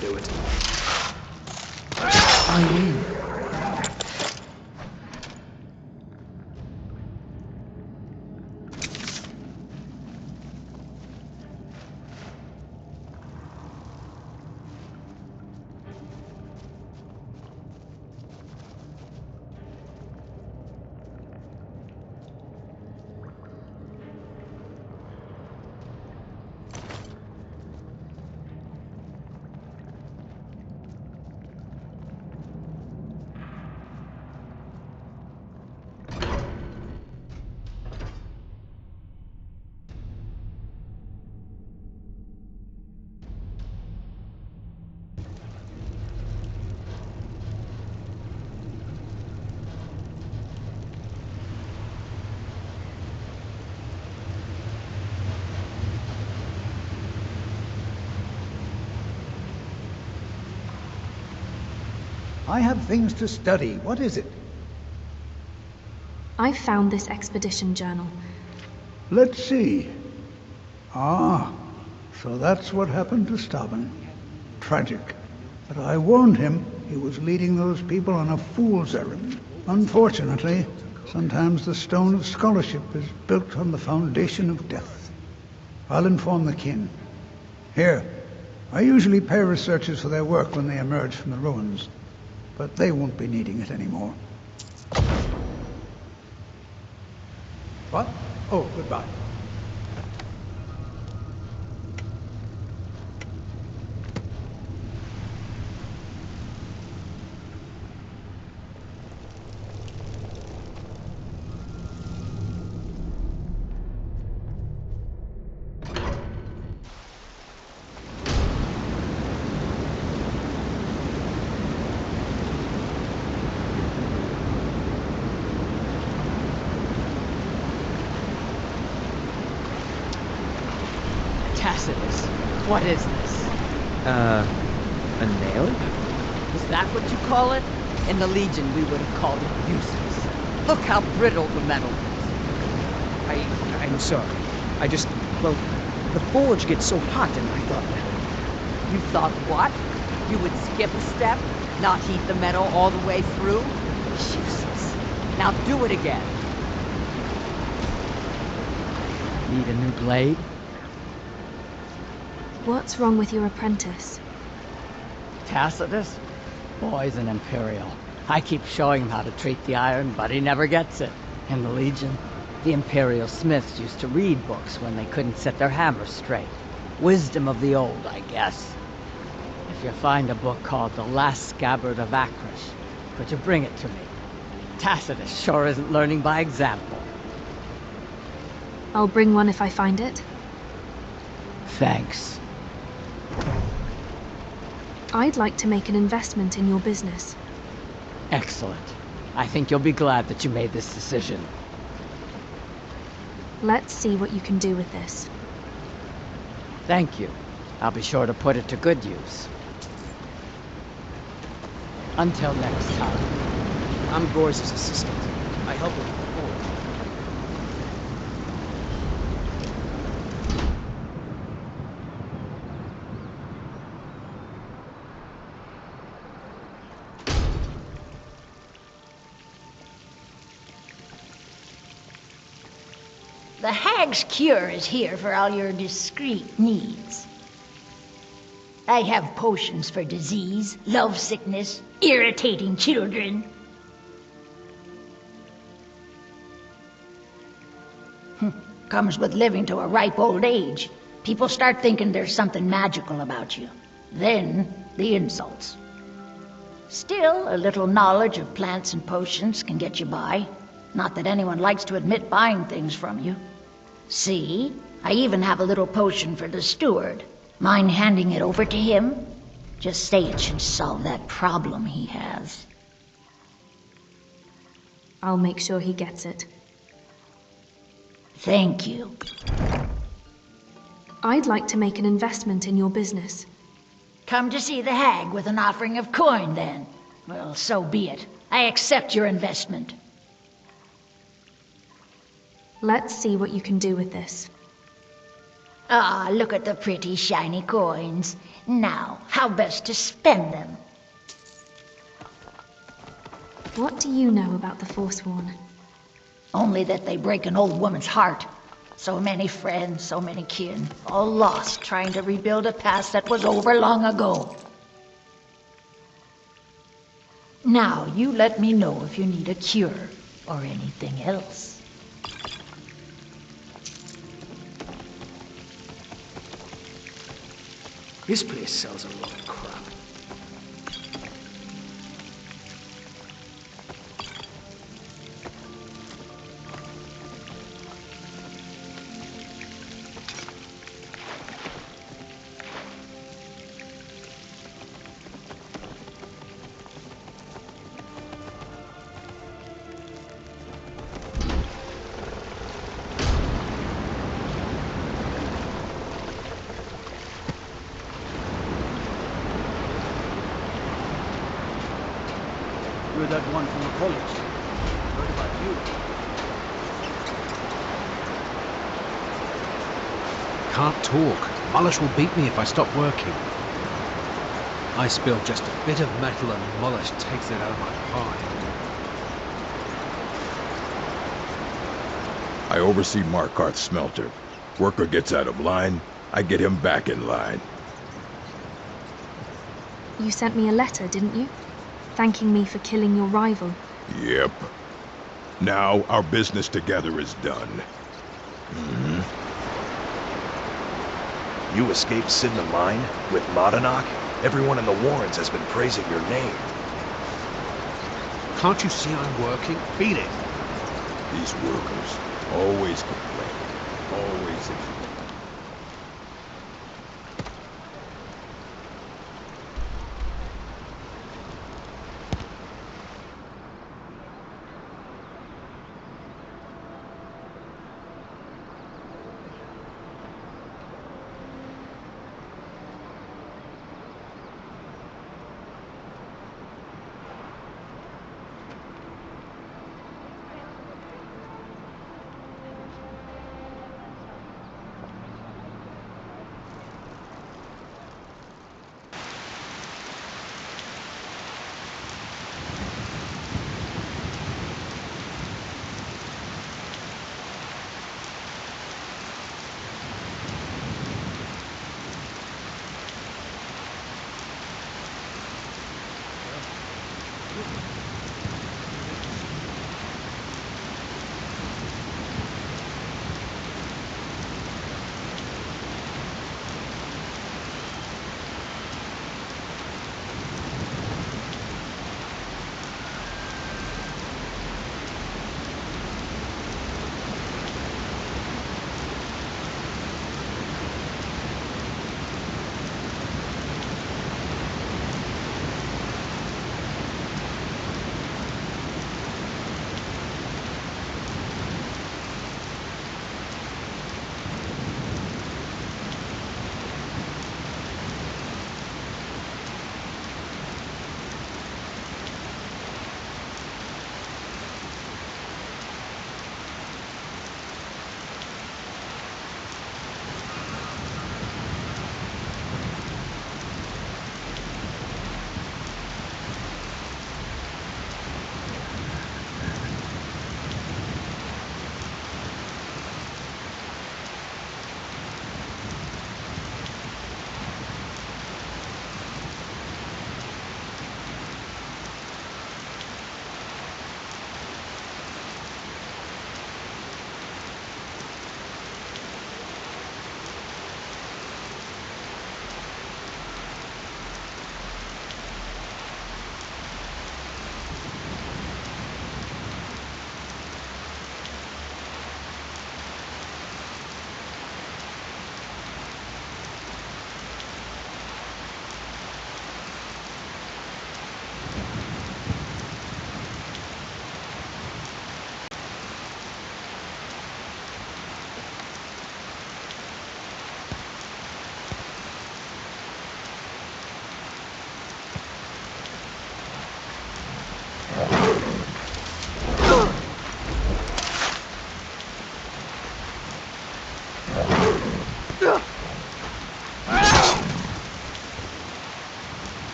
Do it. Eileen. I have things to study. What is it? I found this expedition journal. Let's see. Ah, so that's what happened to Stubborn. Tragic. But I warned him he was leading those people on a fool's errand. Unfortunately, sometimes the stone of scholarship is built on the foundation of death. I'll inform the kin. Here, I usually pay researchers for their work when they emerge from the ruins, but they won't be needing it anymore. What? Oh, goodbye. useless. What is this? A nail? Is that what you call it? In the Legion, we would have called it useless. Look how brittle the metal is. I'm sorry. Well, the forge gets so hot and I thought... You thought what? You would skip a step? Not heat the metal all the way through? Useless. Now do it again. Need a new blade? What's wrong with your apprentice? Tacitus? Boy's an Imperial. I keep showing him how to treat the iron, but he never gets it. In the Legion, the Imperial smiths used to read books when they couldn't set their hammers straight. Wisdom of the old, I guess. If you find a book called The Last Scabbard of Akrish, could you bring it to me? Tacitus sure isn't learning by example. I'll bring one if I find it. Thanks. I'd like to make an investment in your business. Excellent. I think you'll be glad that you made this decision. Let's see what you can do with this. Thank you. I'll be sure to put it to good use. Until next time. I'm Gore's assistant. I help him with the forge. The Hag's Cure is here for all your discreet needs. I have potions for disease, love sickness, irritating children. Comes with living to a ripe old age. People start thinking there's something magical about you. Then, the insults. Still, a little knowledge of plants and potions can get you by. Not that anyone likes to admit buying things from you. See, I even have a little potion for the steward. Mind handing it over to him? Just say it should solve that problem he has. I'll make sure he gets it. Thank you. I'd like to make an investment in your business. Come to see the hag with an offering of coin, then. Well, so be it. I accept your investment. Let's see what you can do with this. Ah, look at the pretty shiny coins. Now, how best to spend them? What do you know about the Forsworn? Only that they break an old woman's heart. So many friends, so many kin, all lost trying to rebuild a past that was over long ago. Now, you let me know if you need a cure or anything else. This place sells a lot of crap. You're that one from the college. Heard about you. Can't talk. Mullish will beat me if I stop working. I spill just a bit of metal and Mullish takes it out of my hide. I oversee Markarth's smelter. Worker gets out of line, I get him back in line. You sent me a letter, didn't you? Thanking me for killing your rival. Yep. Now our business together is done. You escaped Sin the Mine with Madanach? Everyone in the Warrens has been praising your name. Can't you see I'm working? Beat it! These workers always complain. Always.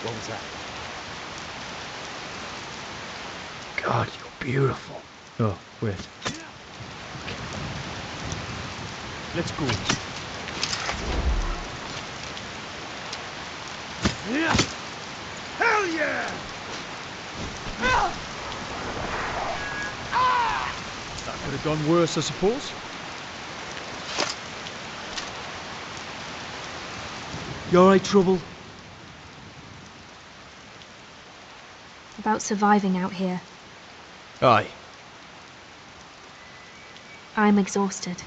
What was that? God, you're beautiful. Oh, wait. Let's go. Yeah. Hell yeah! That could have gone worse, I suppose. You alright, Trouble? About surviving out here. Aye. I'm exhausted.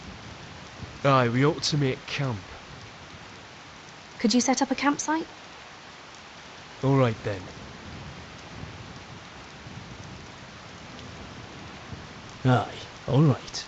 Aye, we ought to make camp. Could you set up a campsite? Alright then. Aye, alright.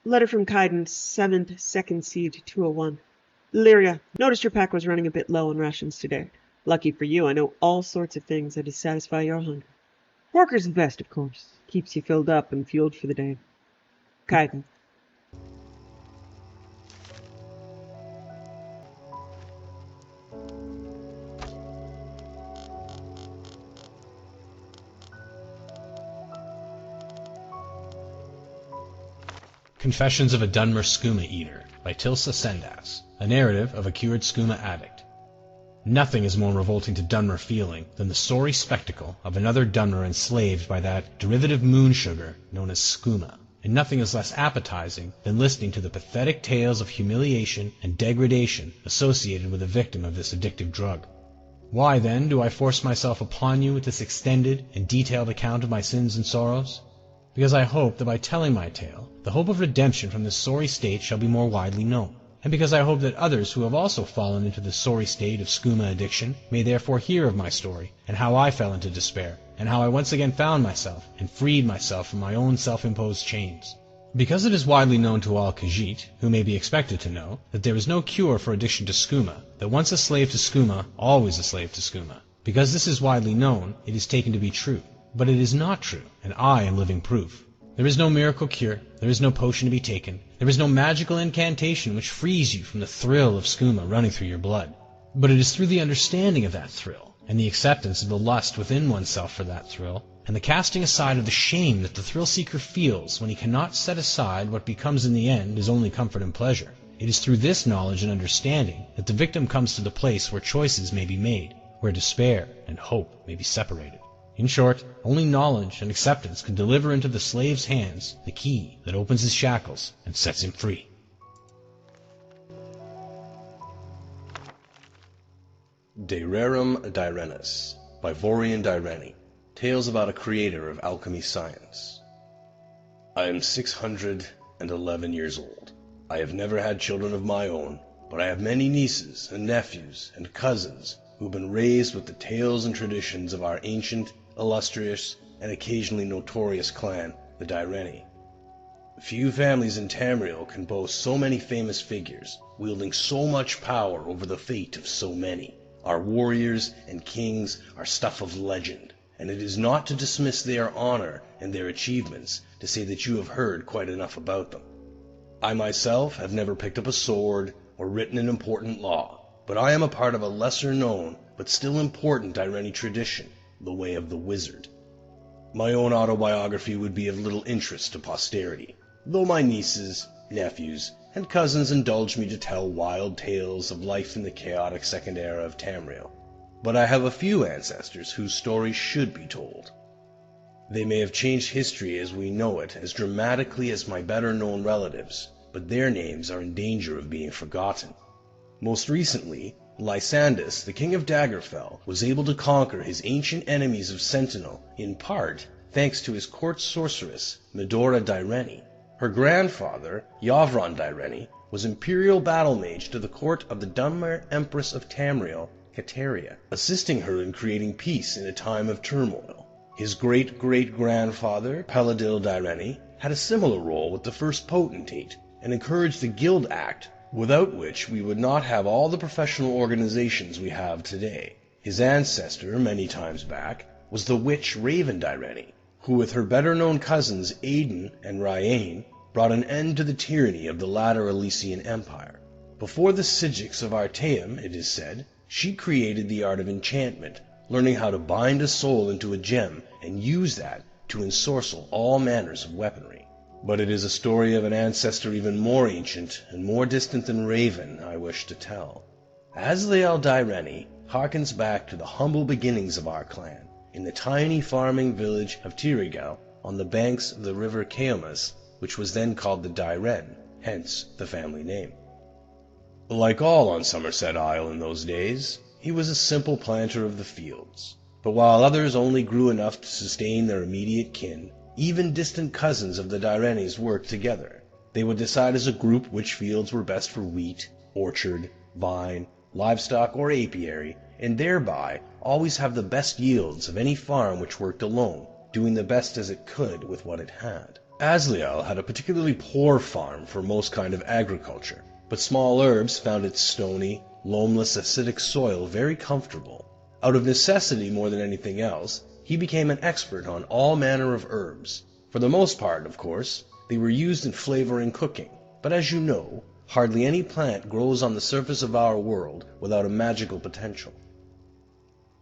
Letter from Kaiden, 7th, 2nd Seed, 201. Lyria, noticed your pack was running a bit low on rations today. Lucky for you, I know all sorts of things that to satisfy your hunger. Porker's the best, of course. Keeps you filled up and fueled for the day. Kaiden. Confessions of a Dunmer Skooma Eater by Tilsa Sendas, a narrative of a cured skooma addict. Nothing is more revolting to Dunmer feeling than the sorry spectacle of another Dunmer enslaved by that derivative moon sugar known as skooma, and nothing is less appetizing than listening to the pathetic tales of humiliation and degradation associated with a victim of this addictive drug. Why, then, do I force myself upon you with this extended and detailed account of my sins and sorrows? Because I hope that by telling my tale, the hope of redemption from this sorry state shall be more widely known, and because I hope that others who have also fallen into the sorry state of skooma addiction may therefore hear of my story, and how I fell into despair, and how I once again found myself and freed myself from my own self-imposed chains. Because it is widely known to all Khajiit, who may be expected to know, that there is no cure for addiction to skooma, that once a slave to skooma, always a slave to skooma. Because this is widely known, it is taken to be true. But it is not true, and I am living proof. There is no miracle cure, there is no potion to be taken, there is no magical incantation which frees you from the thrill of skooma running through your blood. But it is through the understanding of that thrill, and the acceptance of the lust within oneself for that thrill, and the casting aside of the shame that the thrill-seeker feels when he cannot set aside what becomes in the end his only comfort and pleasure. It is through this knowledge and understanding that the victim comes to the place where choices may be made, where despair and hope may be separated. In short, only knowledge and acceptance can deliver into the slave's hands the key that opens his shackles and sets him free. De Rerum Direnis by Vorian Direni. Tales about a creator of alchemy science. I am 611 years old. I have never had children of my own, but I have many nieces and nephews and cousins who have been raised with the tales and traditions of our ancient, illustrious, and occasionally notorious clan, the Direni. Few families in Tamriel can boast so many famous figures, wielding so much power over the fate of so many. Our warriors and kings are stuff of legend, and it is not to dismiss their honor and their achievements to say that you have heard quite enough about them. I myself have never picked up a sword or written an important law, but I am a part of a lesser known but still important Direni tradition, the way of the wizard. My own autobiography would be of little interest to posterity, though my nieces, nephews, and cousins indulge me to tell wild tales of life in the chaotic Second Era of Tamriel. But I have a few ancestors whose stories should be told. They may have changed history as we know it as dramatically as my better-known relatives, but their names are in danger of being forgotten. Most recently, Lysandus, the king of Daggerfell, was able to conquer his ancient enemies of Sentinel, in part thanks to his court sorceress, Medora Direni. Her grandfather, Yavron Direni, was imperial battle mage to the court of the Dunmer Empress of Tamriel, Kateria, assisting her in creating peace in a time of turmoil. His great-great-grandfather, Paladil Direni, had a similar role with the first potentate, and encouraged the Guild Act, without which we would not have all the professional organizations we have today. His ancestor, many times back, was the witch Raven Direni, who with her better-known cousins Aiden and Ryain brought an end to the tyranny of the latter Elysian Empire. Before the Sigics of Artaeum, it is said, she created the art of enchantment, learning how to bind a soul into a gem and use that to ensorcel all manners of weaponry. But it is a story of an ancestor even more ancient and more distant than Raven I wish to tell. Asliel Direni harkens back to the humble beginnings of our clan, in the tiny farming village of Tirigal on the banks of the river Caomas, which was then called the Diren, hence the family name. Like all on Somerset Isle in those days, he was a simple planter of the fields. But while others only grew enough to sustain their immediate kin, even distant cousins of the Direnis worked together. They would decide as a group which fields were best for wheat, orchard, vine, livestock, or apiary, and thereby always have the best yields of any farm which worked alone, doing the best as it could with what it had. Asliel had a particularly poor farm for most kind of agriculture, but Small Herbs found its stony, loamless, acidic soil very comfortable. Out of necessity more than anything else, he became an expert on all manner of herbs. For the most part, of course, they were used in flavoring cooking, but as you know, hardly any plant grows on the surface of our world without a magical potential.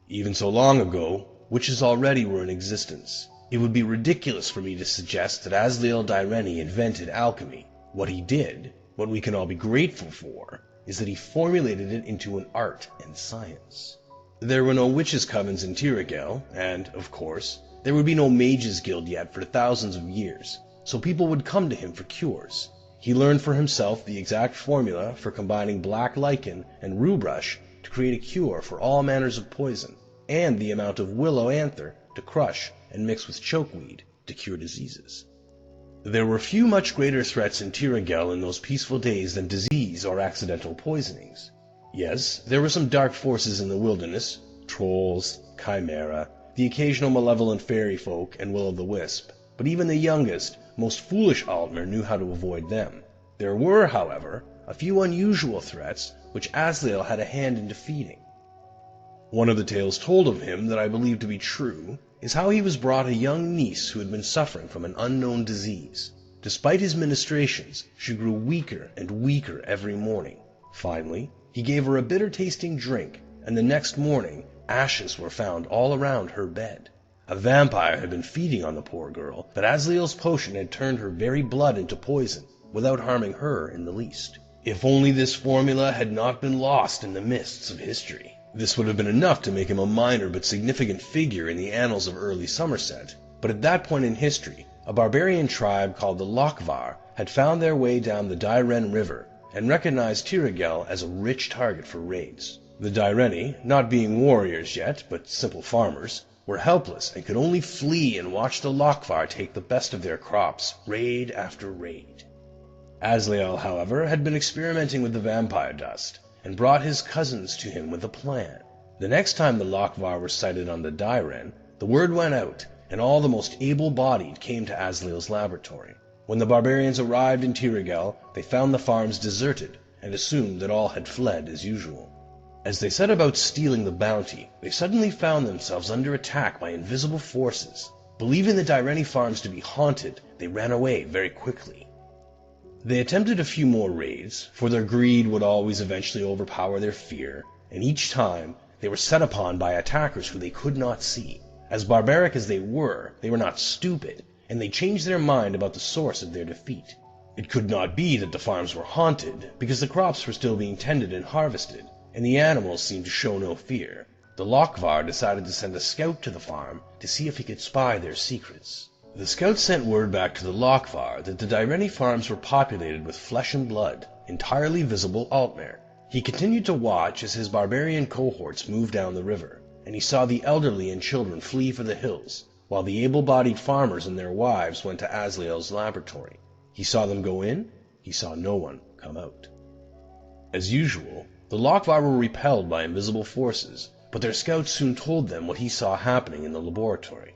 Even so long ago, witches already were in existence. It would be ridiculous for me to suggest that Asliel Direni invented alchemy. What he did, what we can all be grateful for, is that he formulated it into an art and science. There were no witches' covens in Tirigal, and, of course, there would be no mages' guild yet for thousands of years, so people would come to him for cures. He learned for himself the exact formula for combining black lichen and ruebrush to create a cure for all manners of poison, and the amount of willow anther to crush and mix with chokeweed to cure diseases. There were few much greater threats in Tirigal in those peaceful days than disease or accidental poisonings. Yes, there were some dark forces in the wilderness, trolls, chimera, the occasional malevolent fairy folk, and will-o'-the-wisp, but even the youngest, most foolish Altmer knew how to avoid them. There were, however, a few unusual threats which Asliel had a hand in defeating. One of the tales told of him that I believe to be true is how he was brought a young niece who had been suffering from an unknown disease. Despite his ministrations, she grew weaker and weaker every morning. Finally, he gave her a bitter-tasting drink, and the next morning ashes were found all around her bed. A vampire had been feeding on the poor girl, but Asliel's potion had turned her very blood into poison, without harming her in the least. If only this formula had not been lost in the mists of history. This would have been enough to make him a minor but significant figure in the annals of early Somerset, but at that point in history, a barbarian tribe called the Lochvar had found their way down the Dyren River and recognized Tyrigel as a rich target for raids. The Dyreni, not being warriors yet, but simple farmers, were helpless and could only flee and watch the Lochvar take the best of their crops, raid after raid. Asliel, however, had been experimenting with the vampire dust, and brought his cousins to him with a plan. The next time the Lochvar were sighted on the Dyren, the word went out, and all the most able-bodied came to Asliel's laboratory. When the barbarians arrived in Tyrigel, they found the farms deserted, and assumed that all had fled as usual. As they set about stealing the bounty, they suddenly found themselves under attack by invisible forces. Believing the Dyreni farms to be haunted, they ran away very quickly. They attempted a few more raids, for their greed would always eventually overpower their fear, and each time they were set upon by attackers who they could not see. As barbaric as they were not stupid, and they changed their mind about the source of their defeat. It could not be that the farms were haunted, because the crops were still being tended and harvested, and the animals seemed to show no fear. The Lochvar decided to send a scout to the farm to see if he could spy their secrets. The scout sent word back to the Lochvar that the Dyreni farms were populated with flesh and blood, entirely visible Altmer. He continued to watch as his barbarian cohorts moved down the river, and he saw the elderly and children flee for the hills, while the able-bodied farmers and their wives went to Asliel's laboratory. He saw them go in, he saw no one come out. As usual, the Lochvar were repelled by invisible forces, but their scouts soon told them what he saw happening in the laboratory.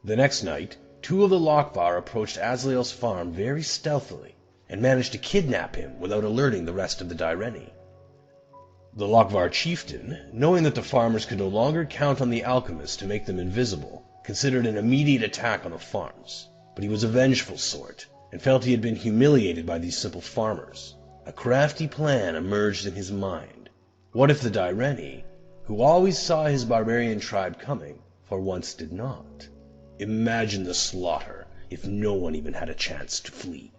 The next night, 2 of the Lochvar approached Asliel's farm very stealthily, and managed to kidnap him without alerting the rest of the Dyreni. The Lochvar chieftain, knowing that the farmers could no longer count on the alchemists to make them invisible, considered an immediate attack on the farms. But he was a vengeful sort, and felt he had been humiliated by these simple farmers. A crafty plan emerged in his mind. What if the Dyreni, who always saw his barbarian tribe coming, for once did not? Imagine the slaughter if no one even had a chance to flee.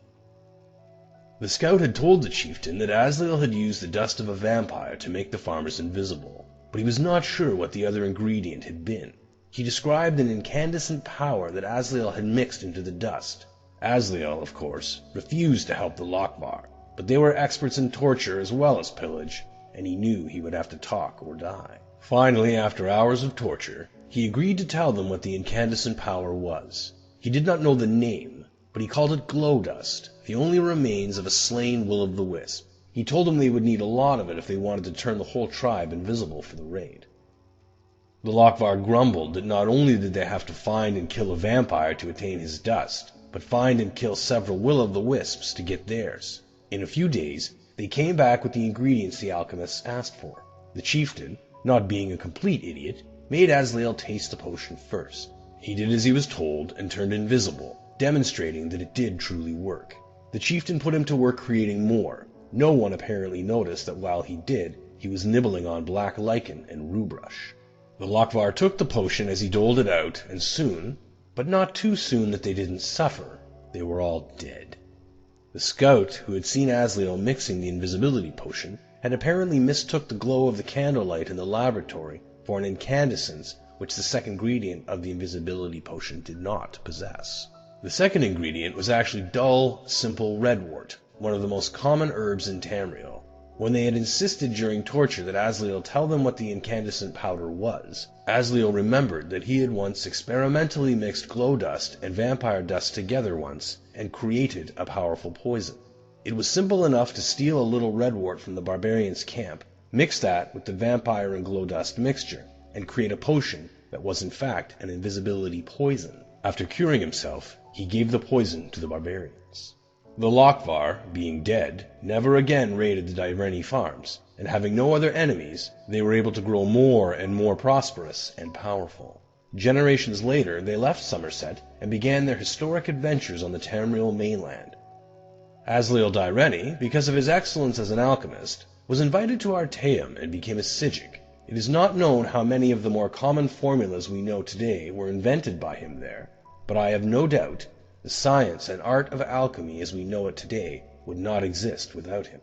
The scout had told the chieftain that Asliel had used the dust of a vampire to make the farmers invisible, but he was not sure what the other ingredient had been. He described an incandescent power that Asliel had mixed into the dust. Asliel, of course, refused to help the Lochvar, but they were experts in torture as well as pillage, and he knew he would have to talk or die. Finally, after hours of torture, he agreed to tell them what the incandescent power was. He did not know the name, but he called it glow dust, the only remains of a slain will-o'-the-wisp. He told them they would need a lot of it if they wanted to turn the whole tribe invisible for the raid. The Lochvar grumbled that not only did they have to find and kill a vampire to attain his dust, but find and kill several will-o'-the-wisps to get theirs. In a few days, they came back with the ingredients the alchemists asked for. The chieftain, not being a complete idiot, made Asliel taste the potion first. He did as he was told and turned invisible, demonstrating that it did truly work. The chieftain put him to work creating more. No one apparently noticed that while he did, he was nibbling on black lichen and rue brush. The Lochvar took the potion as he doled it out, and soon, but not too soon that they didn't suffer, they were all dead. The scout, who had seen Asliel mixing the invisibility potion, had apparently mistook the glow of the candlelight in the laboratory for an incandescence which the second ingredient of the invisibility potion did not possess. The second ingredient was actually dull, simple redwort, one of the most common herbs in Tamriel. When they had insisted during torture that Asliel tell them what the incandescent powder was, Asliel remembered that he had once experimentally mixed glow dust and vampire dust together once and created a powerful poison. It was simple enough to steal a little redwort from the barbarians' camp, mix that with the vampire and glow dust mixture, and create a potion that was in fact an invisibility poison. After curing himself, he gave the poison to the barbarians. The Lochvar, being dead, never again raided the Dyreni farms, and having no other enemies, they were able to grow more and more prosperous and powerful. Generations later, they left Somerset and began their historic adventures on the Tamriel mainland. Asliel Dyreni, because of his excellence as an alchemist, was invited to Artaeum and became a Psijic. It is not known how many of the more common formulas we know today were invented by him there, but I have no doubt the science and art of alchemy as we know it today would not exist without him.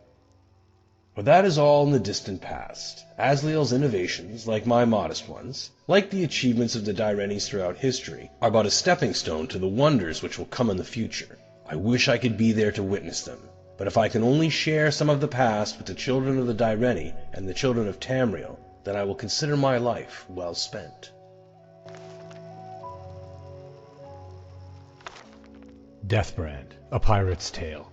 But that is all in the distant past. Asliel's innovations, like my modest ones, like the achievements of the Direnis throughout history, are but a stepping stone to the wonders which will come in the future. I wish I could be there to witness them, but if I can only share some of the past with the children of the Direni and the children of Tamriel, then I will consider my life well spent. Deathbrand, A Pirate's Tale.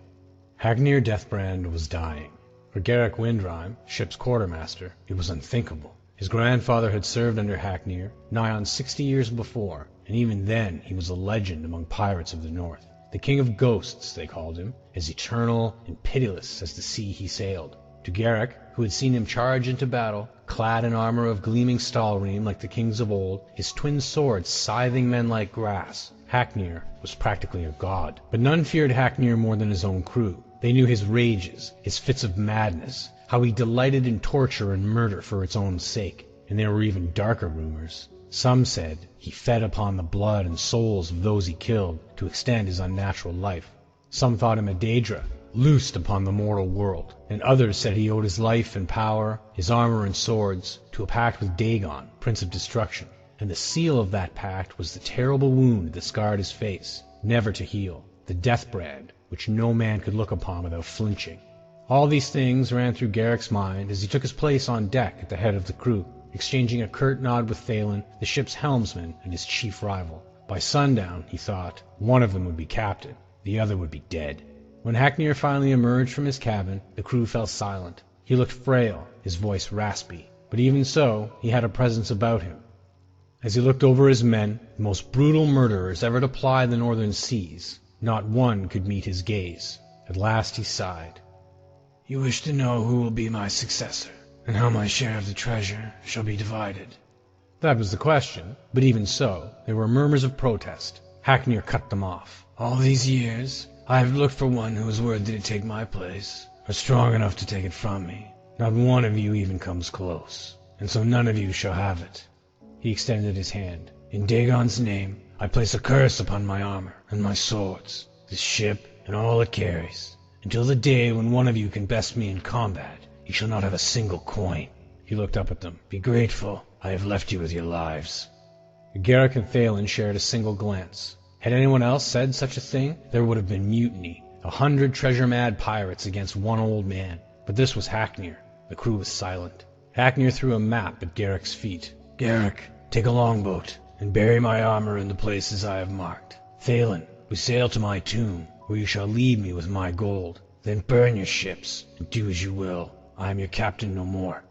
Hagnir Deathbrand was dying. For Garrick Windrime, ship's quartermaster, it was unthinkable. His grandfather had served under Hagnir nigh on 60 years before, and even then he was a legend among pirates of the north. The king of ghosts, they called him, as eternal and pitiless as the sea he sailed. To Garrick, who had seen him charge into battle, clad in armor of gleaming stalream like the kings of old, his twin swords scything men like grass, Hagnir was practically a god. But none feared Hagnir more than his own crew. They knew his rages, his fits of madness, how he delighted in torture and murder for its own sake. And there were even darker rumors. Some said he fed upon the blood and souls of those he killed to extend his unnatural life. Some thought him a Daedra, loosed upon the mortal world, and others said he owed his life and power, his armor and swords, to a pact with Dagon, Prince of Destruction, and the seal of that pact was the terrible wound that scarred his face, never to heal, the Deathbrand, which no man could look upon without flinching. All these things ran through Garrick's mind as he took his place on deck at the head of the crew, exchanging a curt nod with Thalen, the ship's helmsman and his chief rival. By sundown, he thought, one of them would be captain, the other would be dead. When Hagnir finally emerged from his cabin, the crew fell silent. He looked frail, his voice raspy, but even so, he had a presence about him. As he looked over his men, the most brutal murderers ever to ply the northern seas, not one could meet his gaze. At last he sighed. "You wish to know who will be my successor, and how my share of the treasure shall be divided?" That was the question, but even so, there were murmurs of protest. Hagnir cut them off. "All these years, I have looked for one who is worthy to take my place, or strong enough to take it from me. Not one of you even comes close, and so none of you shall have it." He extended his hand. "In Dagon's name, I place a curse upon my armor and my swords, this ship and all it carries. Until the day when one of you can best me in combat, you shall not have a single coin." He looked up at them. "Be grateful. I have left you with your lives." Garrick and Thalen shared a single glance. Had anyone else said such a thing, there would have been mutiny. 100 treasure-mad pirates against one old man. But this was Hagnir. The crew was silent. Hagnir threw a map at Garrick's feet. "Garrick, take a longboat, and bury my armor in the places I have marked. Thalen, we sail to my tomb, where you shall leave me with my gold. Then burn your ships, and do as you will. I am your captain no more."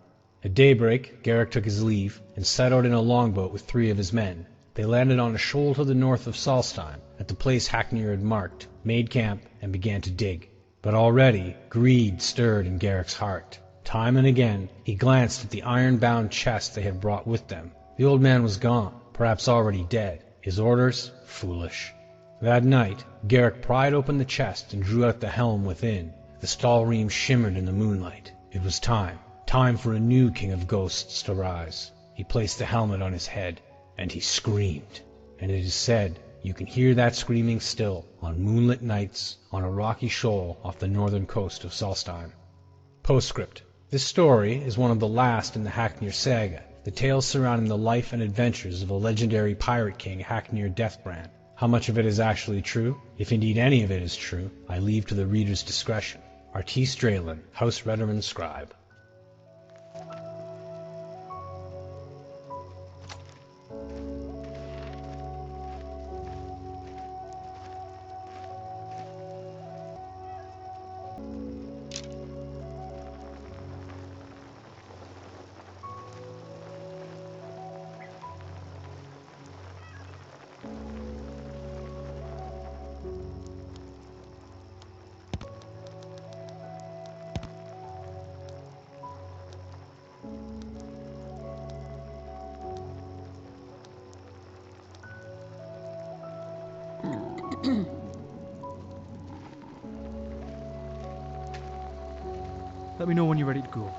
At daybreak, Garrick took his leave, and set out in a longboat with 3 of his men. They landed on a shoal to the north of Solstheim, at the place Hagnir had marked, made camp, and began to dig. But already, greed stirred in Garrick's heart. Time and again, he glanced at the iron-bound chest they had brought with them. The old man was gone, perhaps already dead. His orders? Foolish. That night, Garrick pried open the chest and drew out the helm within. The stalream shimmered in the moonlight. It was time for a new king of ghosts to rise. He placed the helmet on his head, and he screamed. And it is said you can hear that screaming still, on moonlit nights, on a rocky shoal off the northern coast of Solstheim. Postscript. This story is one of the last in the Hagnir saga, the tales surrounding the life and adventures of the legendary pirate king Hagnir Deathbrand. How much of it is actually true, if indeed any of it is true, I leave to the reader's discretion. Artis Draylen, House Redaman Scribe. Let me know when you're ready to go.